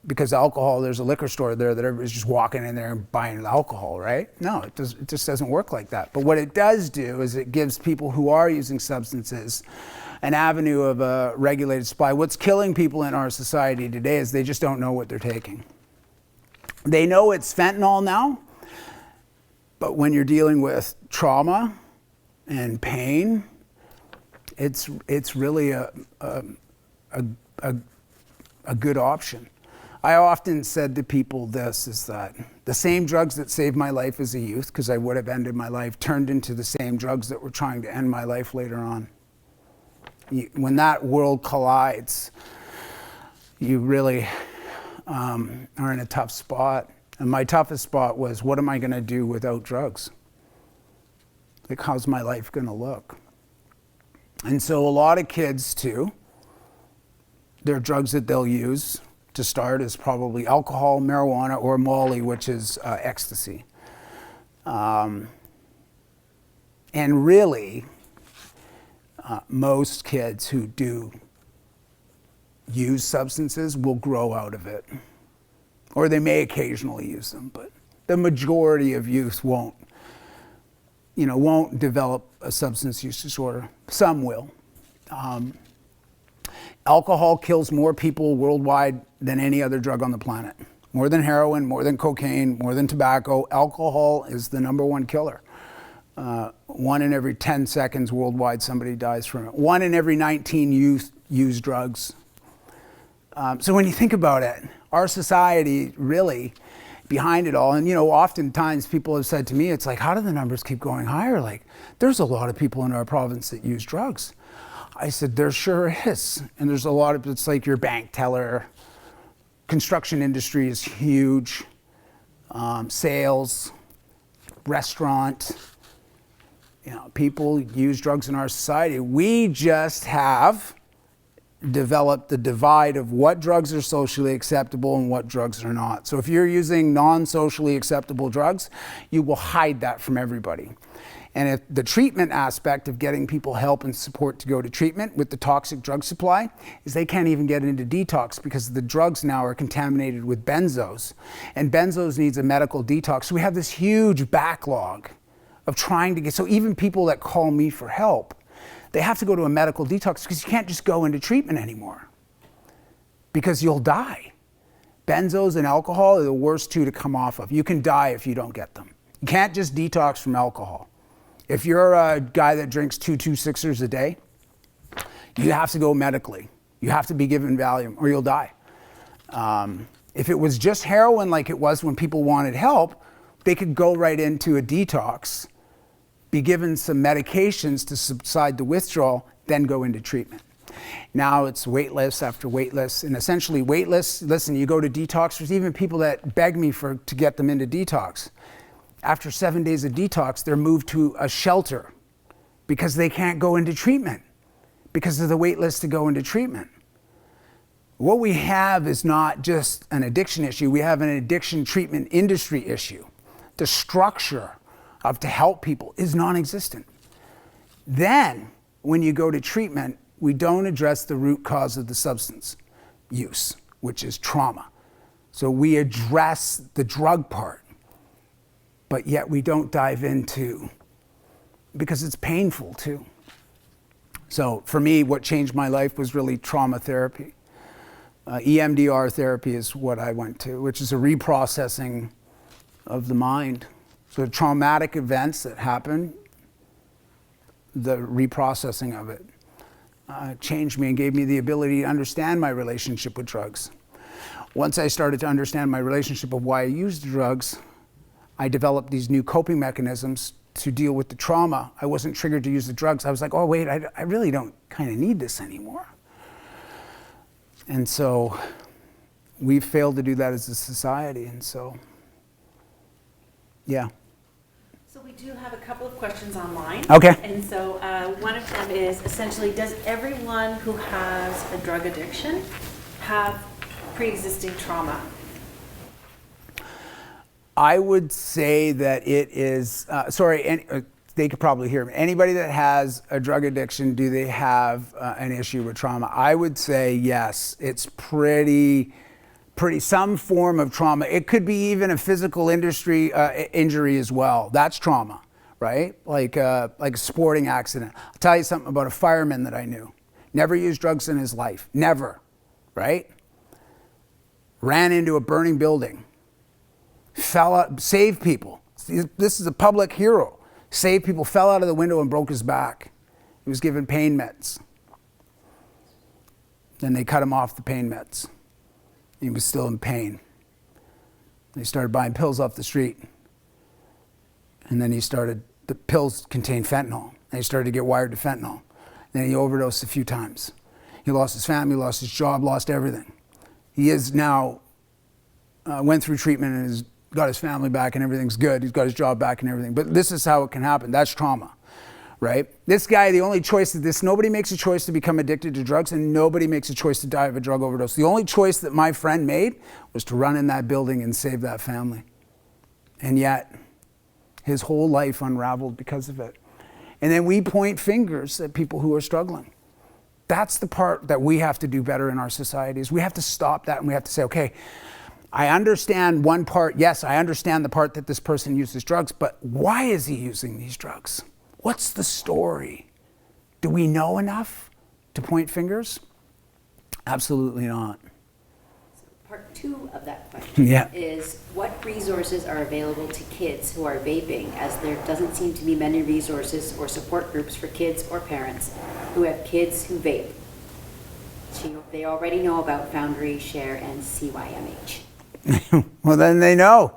because alcohol, there's a liquor store there that everybody's just walking in there and buying alcohol, right? No, it just doesn't work like that. But what it does do is it gives people who are using substances an avenue of a regulated supply. What's killing people in our society today is they just don't know what they're taking. They know it's fentanyl now, but when you're dealing with trauma and pain, it's really a good option. I often said to people this, is that the same drugs that saved my life as a youth, because I would have ended my life, turned into the same drugs that were trying to end my life later on. When that world collides, you really are in a tough spot. And my toughest spot was, what am I going to do without drugs? Like, how's my life going to look? And so a lot of kids too, their drugs that they'll use to start is probably alcohol, marijuana, or Molly, which is ecstasy. And really, most kids who do use substances will grow out of it. Or they may occasionally use them, but the majority of youth won't develop a substance use disorder. Some will. Alcohol kills more people worldwide than any other drug on the planet. More than heroin, more than cocaine, more than tobacco. Alcohol is the #1 killer. 1 in every 10 seconds worldwide somebody dies from it. 1 in every 19 youth use drugs. So when you think about it, our society really behind it all, and oftentimes people have said to me, it's like, how do the numbers keep going higher? Like, there's a lot of people in our province that use drugs. I said, there sure is. And there's a lot of, it's like your bank teller, construction industry is huge, sales, restaurant, people use drugs in our society. We just have developed the divide of what drugs are socially acceptable and what drugs are not. So if you're using non-socially acceptable drugs, you will hide that from everybody. And if the treatment aspect of getting people help and support to go to treatment with the toxic drug supply is they can't even get into detox because the drugs now are contaminated with benzos. And benzos needs a medical detox. So we have this huge backlog of trying to get, so even people that call me for help, they have to go to a medical detox because you can't just go into treatment anymore because you'll die. Benzos and alcohol are the worst two to come off of. You can die if you don't get them. You can't just detox from alcohol. If you're a guy that drinks 2 2-6ers a day, you have to go medically. You have to be given Valium or you'll die. If it was just heroin like it was when people wanted help, they could go right into a detox, be given some medications to subside the withdrawal, then go into treatment. Now it's wait lists after wait lists, and essentially wait lists, listen, you go to detox, there's even people that beg me to get them into detox. After 7 days of detox, they're moved to a shelter because they can't go into treatment because of the wait list to go into treatment. What we have is not just an addiction issue, we have an addiction treatment industry issue. The structure to help people is non-existent. Then, when you go to treatment, we don't address the root cause of the substance use, which is trauma. So we address the drug part, but yet we don't dive into, because it's painful too. So for me, what changed my life was really trauma therapy. EMDR therapy is what I went to, which is a reprocessing of the mind. So traumatic events that happen, the reprocessing of it changed me and gave me the ability to understand my relationship with drugs. Once I started to understand my relationship of why I used drugs, I developed these new coping mechanisms to deal with the trauma. I wasn't triggered to use the drugs. I was like, oh wait, I really don't kind of need this anymore. And so we've failed to do that as a society, and so, yeah. So we do have a couple of questions online. Okay. And so one of them is essentially, does everyone who has a drug addiction have pre-existing trauma? I would say that it is, they could probably hear me. Anybody that has a drug addiction, do they have an issue with trauma? I would say yes. It's pretty some form of trauma. It could be even a physical injury as well. That's trauma, right? Like a sporting accident. I'll tell you something about a fireman that I knew. Never used drugs in his life. Never, right? Ran into a burning building. Fell out, saved people. This is a public hero. Saved people, fell out of the window and broke his back. He was given pain meds. Then they cut him off the pain meds. He was still in pain. They started buying pills off the street. And then the pills contained fentanyl. And he started to get wired to fentanyl. Then he overdosed a few times. He lost his family, lost his job, lost everything. He is now, went through treatment and has got his family back and everything's good. He's got his job back and everything. But this is how it can happen. That's trauma, right? This guy, nobody makes a choice to become addicted to drugs, and nobody makes a choice to die of a drug overdose. The only choice that my friend made was to run in that building and save that family. And yet, his whole life unraveled because of it. And then we point fingers at people who are struggling. That's the part that we have to do better in our societies. We have to stop that and we have to say, okay, I understand one part. Yes, I understand the part that this person uses drugs, but why is he using these drugs? What's the story? Do we know enough to point fingers? Absolutely not. Part 2 of that question Yeah. is what resources are available to kids who are vaping, as there doesn't seem to be many resources or support groups for kids or parents who have kids who vape. They already know about Foundry, Share, and CYMH. Well, then they know,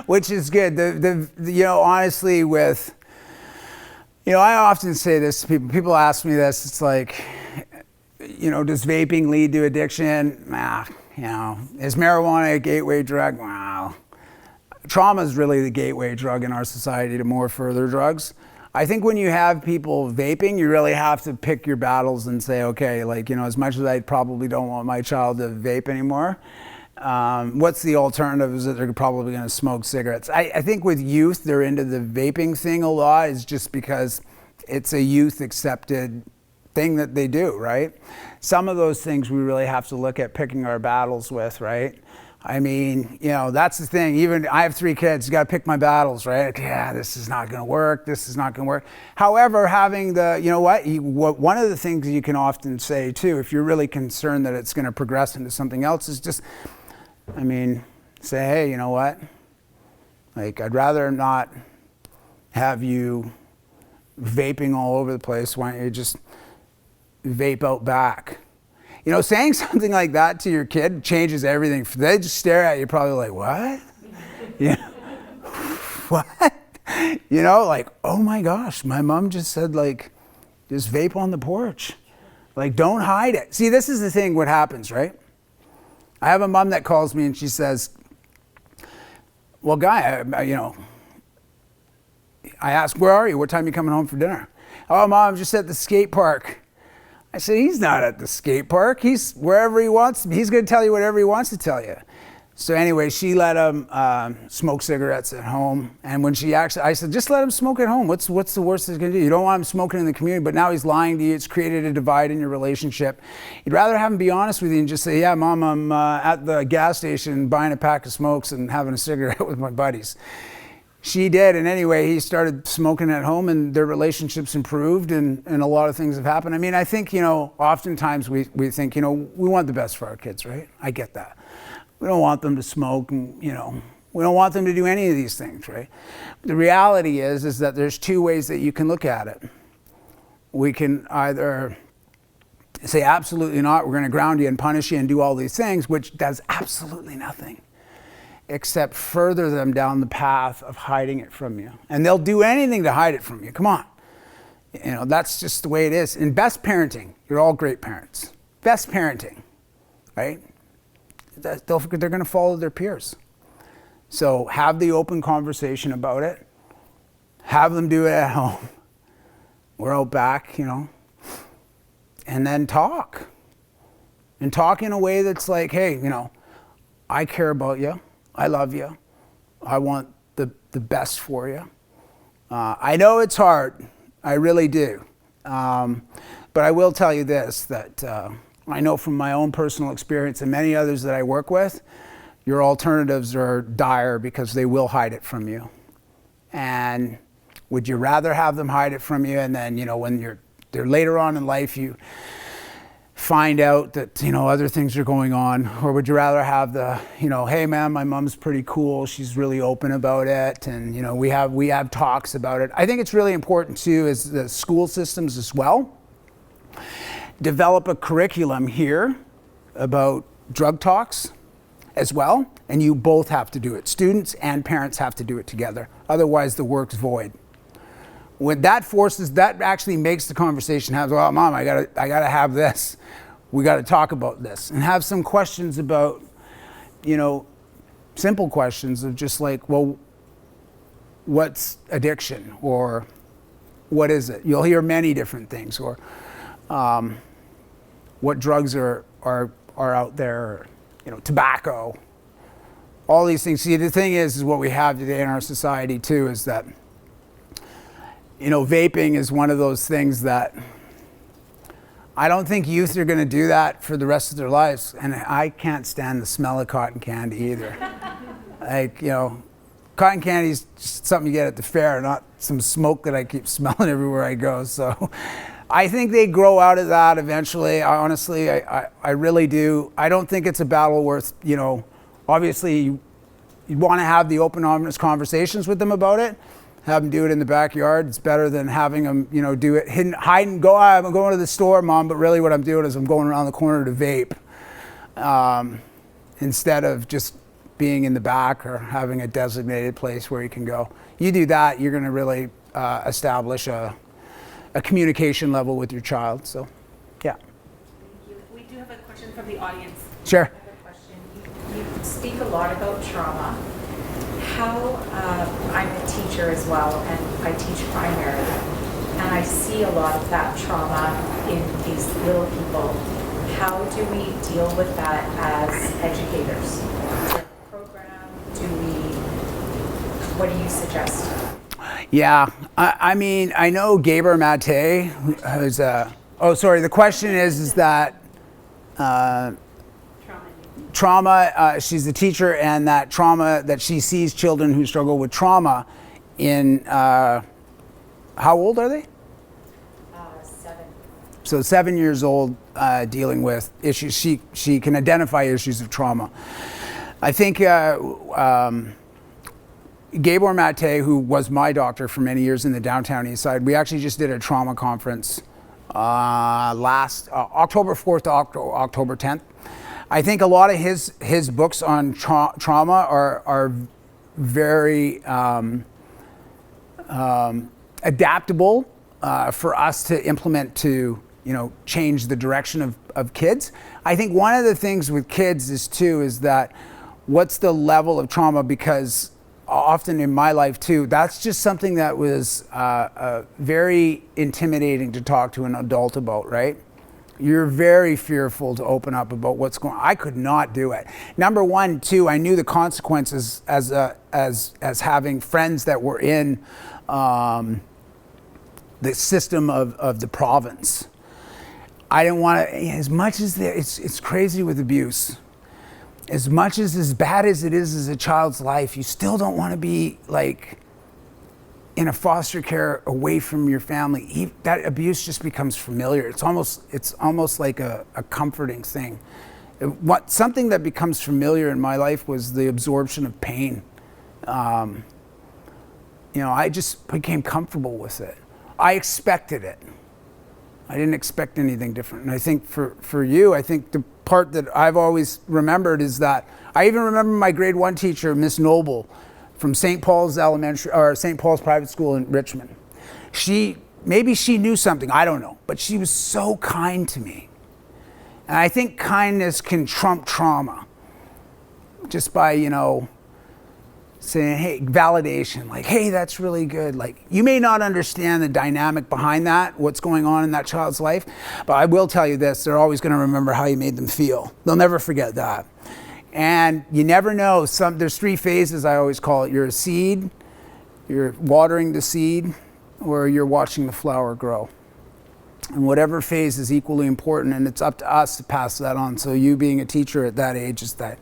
which is good. Honestly, I often say this to people. People ask me this. It's like, does vaping lead to addiction? Nah, is marijuana a gateway drug? Wow. Trauma is really the gateway drug in our society to more further drugs. I think when you have people vaping, you really have to pick your battles and say, okay, as much as I probably don't want my child to vape anymore, what's the alternative? Is that they're probably going to smoke cigarettes? I think with youth, they're into the vaping thing a lot, is just because it's a youth accepted thing that they do, right? Some of those things we really have to look at picking our battles with, right? I mean, that's the thing. Even I have 3 kids, you got to pick my battles, right? Yeah, this is not going to work. This is not going to work. However, having one of the things you can often say too, if you're really concerned that it's going to progress into something else, is just, say, hey, you know what? I'd rather not have you vaping all over the place. Why don't you just vape out back? Saying something like that to your kid changes everything. They just stare at you, probably like, what? What? Oh my gosh, my mom just said, just vape on the porch. Don't hide it. See, this is the thing, what happens, right? I have a mom that calls me and she says, well, Guy, I ask, where are you? What time are you coming home for dinner? Oh, Mom, I'm just at the skate park. I said, he's not at the skate park. He's wherever he wants. He's going to tell you whatever he wants to tell you. So anyway, she let him smoke cigarettes at home. And when I said, just let him smoke at home. What's the worst he's going to do? You don't want him smoking in the community, but now he's lying to you. It's created a divide in your relationship. You'd rather have him be honest with you and just say, yeah, Mom, I'm at the gas station buying a pack of smokes and having a cigarette with my buddies. She did, and anyway, he started smoking at home and their relationships improved and a lot of things have happened. I think, oftentimes we think, we want the best for our kids, right? I get that. We don't want them to smoke and, we don't want them to do any of these things, right? The reality is that there's 2 ways that you can look at it. We can either say, absolutely not, we're going to ground you and punish you and do all these things, which does absolutely nothing except further them down the path of hiding it from you. And they'll do anything to hide it from you. Come on. That's just the way it is. In best parenting, you're all great parents. Best parenting, right? They're going to follow their peers. So have the open conversation about it. Have them do it at home. We're out back, and then talk. And talk in a way that's like, hey, I care about you. I love you. I want the best for you. I know it's hard. I really do. But I will tell you this, that I know from my own personal experience and many others that I work with, your alternatives are dire because they will hide it from you. And would you rather have them hide it from you and then, when they're later on in life, you find out that, other things are going on? Or would you rather have the, hey man, my mom's pretty cool. She's really open about it. And, we have talks about it. I think it's really important too, is the school systems as well develop a curriculum here about drug talks as well. And you both have to do it. Students and parents have to do it together. Otherwise the work's void. When that actually makes the conversation happen. Well, Mom, I gotta have this. We gotta talk about this and have some questions about, simple questions of just like, well, what's addiction, or what is it? You'll hear many different things, or what drugs are out there, tobacco, all these things. See, the thing is what we have today in our society too is that, vaping is one of those things that I don't think youth are going to do that for the rest of their lives. And I can't stand the smell of cotton candy either. Cotton candy is just something you get at the fair, not some smoke that I keep smelling everywhere I go. So I think they grow out of that eventually. I really do. I don't think it's a battle worth, obviously you want to have the open, honest conversations with them about it. Have them do it in the backyard. It's better than having them, do it hidden, hide and go. I'm going to the store, Mom, but really what I'm doing is I'm going around the corner to vape, instead of just being in the back or having a designated place where you can go. You do that, you're going to really establish a communication level with your child. So, yeah. Thank you. We do have a question from the audience. Sure. I have a question. You speak a lot about trauma. I'm a teacher as well, and I teach primary, and I see a lot of that trauma in these little people. How do we deal with that as educators? Is there a program? What do you suggest? Yeah, I know Gabor Mate, who's the question is that trauma, she's a teacher, and that trauma that she sees children who struggle with trauma in, how old are they? 7. So 7 years old, dealing with issues. She can identify issues of trauma. I think Gabor Mate, who was my doctor for many years in the downtown east side, we actually just did a trauma conference last October 4th to October 10th. I think a lot of his books on trauma are very adaptable for us to implement to change the direction of kids. I think one of the things with kids is that what's the level of trauma, because often in my life too, that's just something that was very intimidating to talk to an adult about, right? You're very fearful to open up about what's going on. I could not do it. Number one, too, I knew the consequences as having friends that were in the system of the province. I didn't want to, as much as it's crazy with abuse. As much as bad as it is as a child's life, you still don't want to be like in a foster care away from your family. That abuse just becomes familiar. It's almost like a comforting thing. Something that becomes familiar in my life was the absorption of pain. I just became comfortable with it. I expected it. I didn't expect anything different. And I think for you, I think the part that I've always remembered is that I even remember my grade 1 teacher, Miss Noble, from St. Paul's St. Paul's Private School in Richmond. Maybe she knew something, I don't know, but she was so kind to me. And I think kindness can trump trauma, just by, saying, hey, validation, like, hey, that's really good. Like, you may not understand the dynamic behind that, what's going on in that child's life, but I will tell you this, they're always gonna remember how you made them feel. They'll never forget that. And you never know, there's 3 phases, I always call it. You're a seed, you're watering the seed, or you're watching the flower grow. And whatever phase is equally important, and it's up to us to pass that on. So you being a teacher at that age is that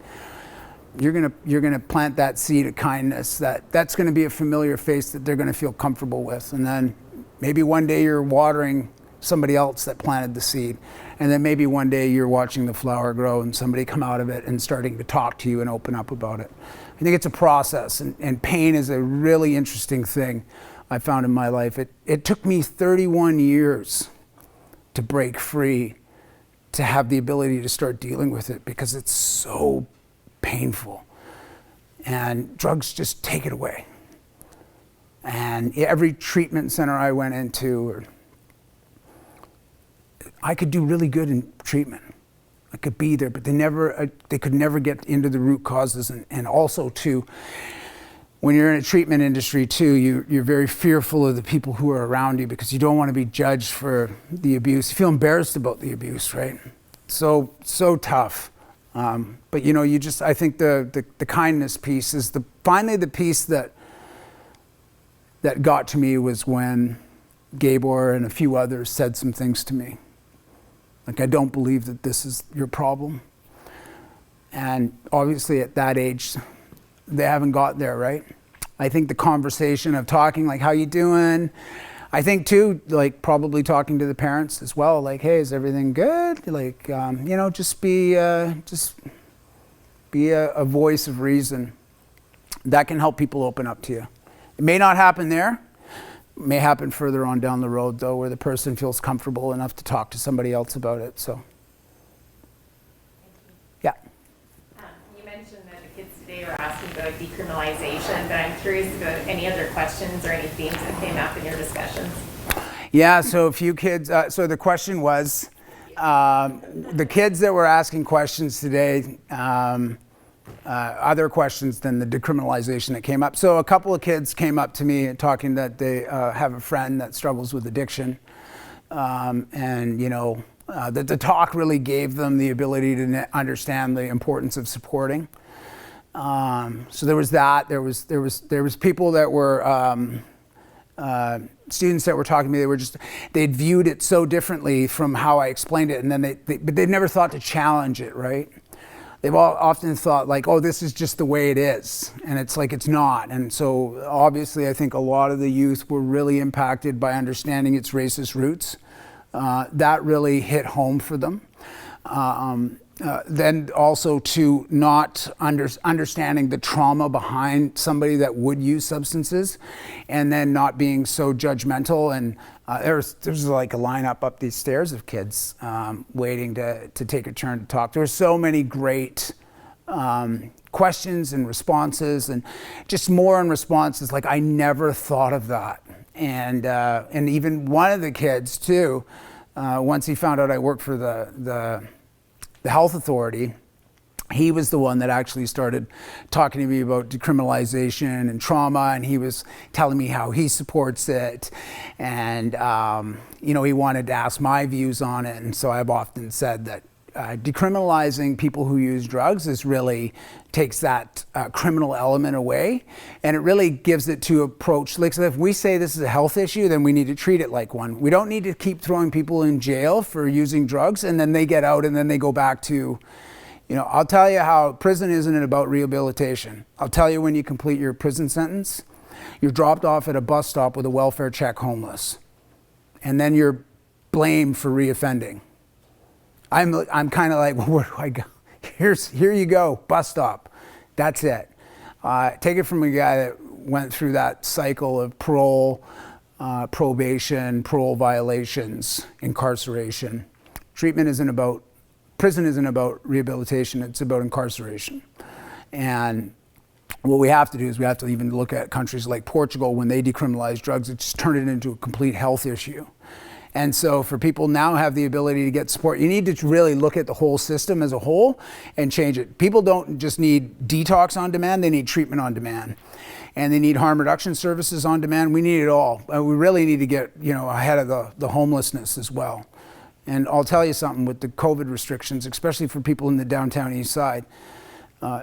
you're gonna plant that seed of kindness, that's gonna be a familiar face that they're gonna feel comfortable with. And then maybe one day you're watering somebody else that planted the seed. And then maybe one day you're watching the flower grow and somebody come out of it and starting to talk to you and open up about it. I think it's a process, and pain is a really interesting thing I found in my life. It took me 31 years to break free, to have the ability to start dealing with it, because it's so painful. And drugs just take it away. And every treatment center I went into, I could do really good in treatment. I could be there, but they could never get into the root causes. And also too, when you're in a treatment industry too, you're very fearful of the people who are around you because you don't want to be judged for the abuse. You feel embarrassed about the abuse, right? So tough. But you know, I think the kindness piece is finally the piece that got to me was when Gabor and a few others said some things to me. Like, I don't believe that this is your problem. And obviously at that age, they haven't got there, right? I think the conversation of talking, like, how you doing? I think too, like, probably talking to the parents as well, like, hey, is everything good? Like, you know, just be a voice of reason. That can help people open up to you. It may not happen there. It may happen further on down the road, though, where the person feels comfortable enough to talk to somebody else about it. So, yeah. You mentioned that the kids today are asking about decriminalization, but I'm curious about any other questions or any themes that came up in your discussions. Yeah, so a few kids, so the question was, the kids that were asking questions today, other questions than the decriminalization that came up. So a couple of kids came up to me talking that they have a friend that struggles with addiction. And, you know, that the talk really gave them the ability to understand the importance of supporting. So there was that. There was people that were students that were talking to me. They'd viewed it so differently from how I explained it, and then but they'd never thought to challenge it, right? They've often thought like, oh, this is just the way it is, and it's like it's not. And so obviously, I think a lot of the youth were really impacted by understanding its racist roots. That really hit home for them. Then also to not understanding the trauma behind somebody that would use substances, and then not being so judgmental. And there's like a lineup up these stairs of kids waiting to take a turn to talk. There were so many great questions and responses, and just more in responses like, I never thought of that. And even one of the kids too, once he found out I worked for the health authority, he was the one that actually started talking to me about decriminalization and trauma, and he was telling me how he supports it. And, you know, he wanted to ask my views on it. And so I've often said that decriminalizing people who use drugs takes that criminal element away, and it really gives it to approach, like, so if we say this is a health issue, then we need to treat it like one. We don't need to keep throwing people in jail for using drugs and then they get out and then they go back to, you know, I'll tell you how prison isn't about rehabilitation. I'll tell you, when you complete your prison sentence, you're dropped off at a bus stop with a welfare check, homeless, and then you're blamed for reoffending. I'm kind of like, well, where do I go? Here you go, bus stop. That's it. Take it from a guy that went through that cycle of parole, probation, parole violations, incarceration. Prison isn't about rehabilitation, it's about incarceration. And what we have to do is we have to even look at countries like Portugal. When they decriminalized drugs, it just turned it into a complete health issue. And so for people now have the ability to get support, you need to really look at the whole system as a whole and change it. People don't just need detox on demand, they need treatment on demand. And they need harm reduction services on demand. We need it all. We really need to get, you know, ahead of the homelessness as well. And I'll tell you something, with the COVID restrictions, especially for people in the downtown east side,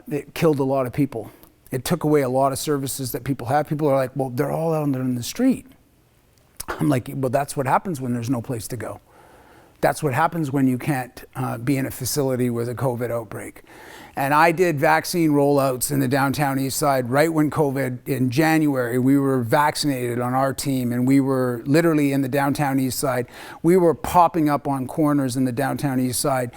it killed a lot of people. It took away a lot of services that people have. People are like, well, they're all out there in the street. I'm like, well, that's what happens when there's no place to go. That's what happens when you can't be in a facility with a COVID outbreak. And I did vaccine rollouts in the downtown east side right when COVID, in January, we were vaccinated on our team, and we were literally in the downtown east side. We were popping up on corners in the downtown east side,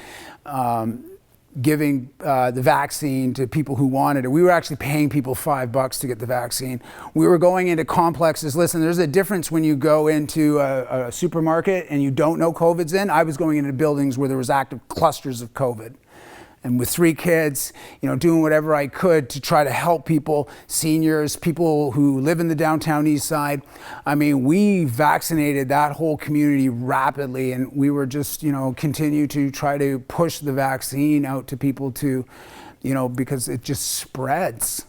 giving the vaccine to people who wanted it. We were actually paying people $5 to get the vaccine. We were going into complexes. Listen, there's a difference when you go into a supermarket and you don't know COVID's in. I was going into buildings where there was active clusters of COVID. And with 3 kids, you know, doing whatever I could to try to help people, seniors, people who live in the downtown east side. I mean, we vaccinated that whole community rapidly, and we were just, you know, continue to try to push the vaccine out to people to, you know, because it just spreads.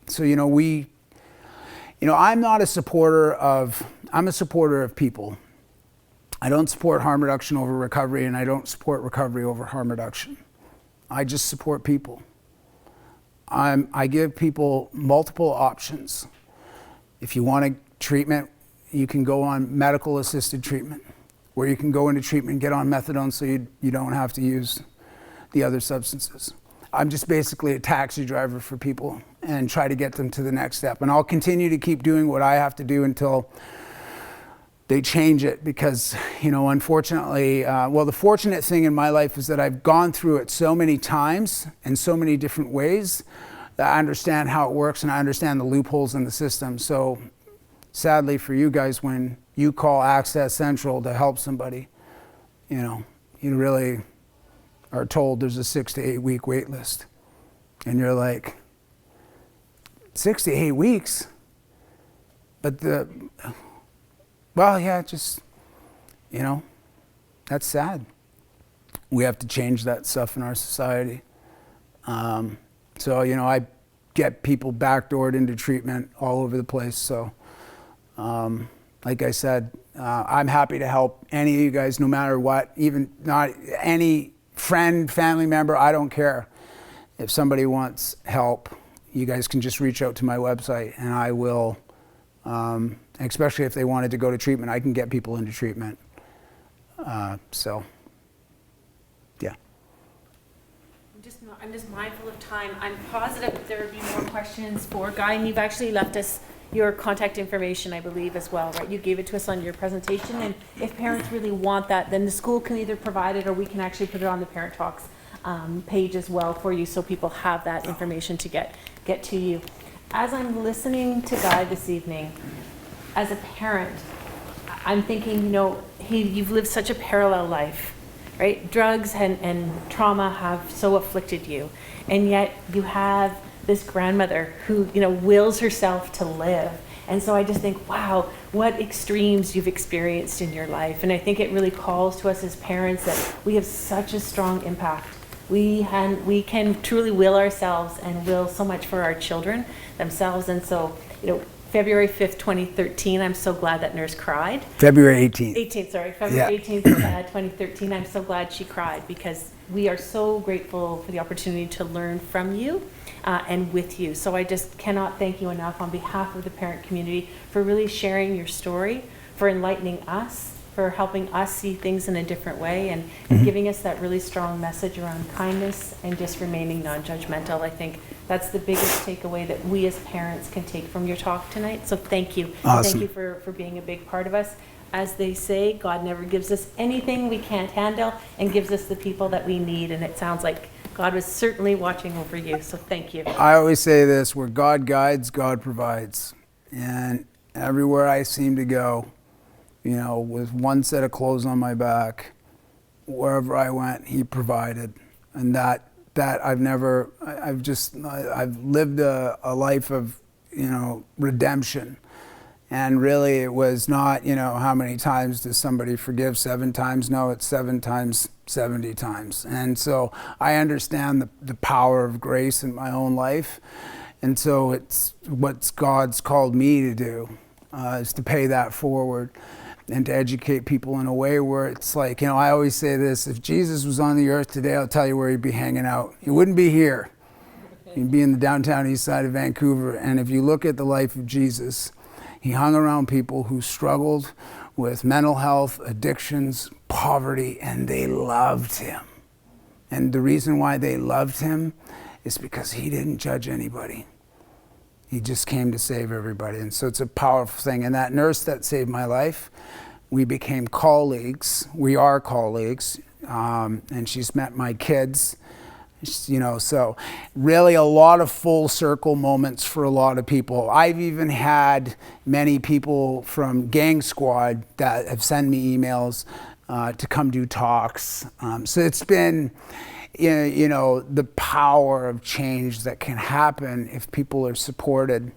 So, I'm not a supporter of, I'm a supporter of people. I don't support harm reduction over recovery, and I don't support recovery over harm reduction. I just support people. I give people multiple options. If you want a treatment, you can go on medical assisted treatment, where you can go into treatment and get on methadone so you don't have to use the other substances. I'm just basically a taxi driver for people and try to get them to the next step. And I'll continue to keep doing what I have to do until they change it, because, unfortunately, the fortunate thing in my life is that I've gone through it so many times in so many different ways that I understand how it works and I understand the loopholes in the system. So sadly for you guys, when you call Access Central to help somebody, you really are told there's a 6 to 8 week wait list. And you're like, 6 to 8 weeks? But that's sad. We have to change that stuff in our society. I get people backdoored into treatment all over the place. So, like I said, I'm happy to help any of you guys, no matter what, even not any friend, family member, I don't care. If somebody wants help, you guys can just reach out to my website and I will, especially if they wanted to go to treatment, I can get people into treatment. Yeah. I'm just mindful of time. I'm positive that there will be more questions for Guy, and you've actually left us your contact information, I believe, as well, right? You gave it to us on your presentation, and if parents really want that, then the school can either provide it or we can actually put it on the ParentTALKS page as well for you, so people have that information to get to you. As I'm listening to Guy this evening, as a parent, I'm thinking, you've lived such a parallel life, right? Drugs and trauma have so afflicted you, and yet you have this grandmother who, wills herself to live. And so I just think, wow, what extremes you've experienced in your life. And I think it really calls to us as parents that we have such a strong impact. We can truly will ourselves and will so much for our children themselves. And so, February 5th, 2013, I'm so glad that nurse cried. February 18th. 18th, sorry. February 18th, 2013, I'm so glad she cried, because we are so grateful for the opportunity to learn from you and with you. So I just cannot thank you enough on behalf of the parent community for really sharing your story, for enlightening us, for helping us see things in a different way, and giving us that really strong message around kindness and just remaining non-judgmental. I think that's the biggest takeaway that we as parents can take from your talk tonight. So thank you. Awesome. Thank you for being a big part of us. As they say, God never gives us anything we can't handle and gives us the people that we need. And it sounds like God was certainly watching over you. So thank you. I always say this, where God guides, God provides. And everywhere I seem to go, with one set of clothes on my back, wherever I went, he provided. And that I've lived a life of, redemption. And really it was not, how many times does somebody forgive? 7 times? No, it's 7 times 70 times. And so I understand the power of grace in my own life. And so it's what God's called me to do, is to pay that forward and to educate people in a way where it's like, I always say this, if Jesus was on the earth today, I'll tell you where he'd be hanging out. He wouldn't be here. He'd be in the downtown east side of Vancouver. And if you look at the life of Jesus, he hung around people who struggled with mental health, addictions, poverty, and they loved him. And the reason why they loved him is because he didn't judge anybody. He just came to save everybody. And so it's a powerful thing. And that nurse that saved my life, we became colleagues. We are colleagues. And she's met my kids. So really a lot of full circle moments for a lot of people. I've even had many people from Gang Squad that have sent me emails to come do talks. So it's been, the power of change that can happen if people are supported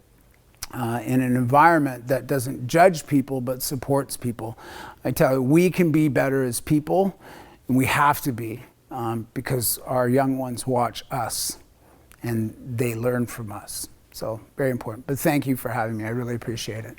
in an environment that doesn't judge people but supports people. I tell you, we can be better as people, and we have to be. Because our young ones watch us and they learn from us. So very important. But thank you for having me. I really appreciate it.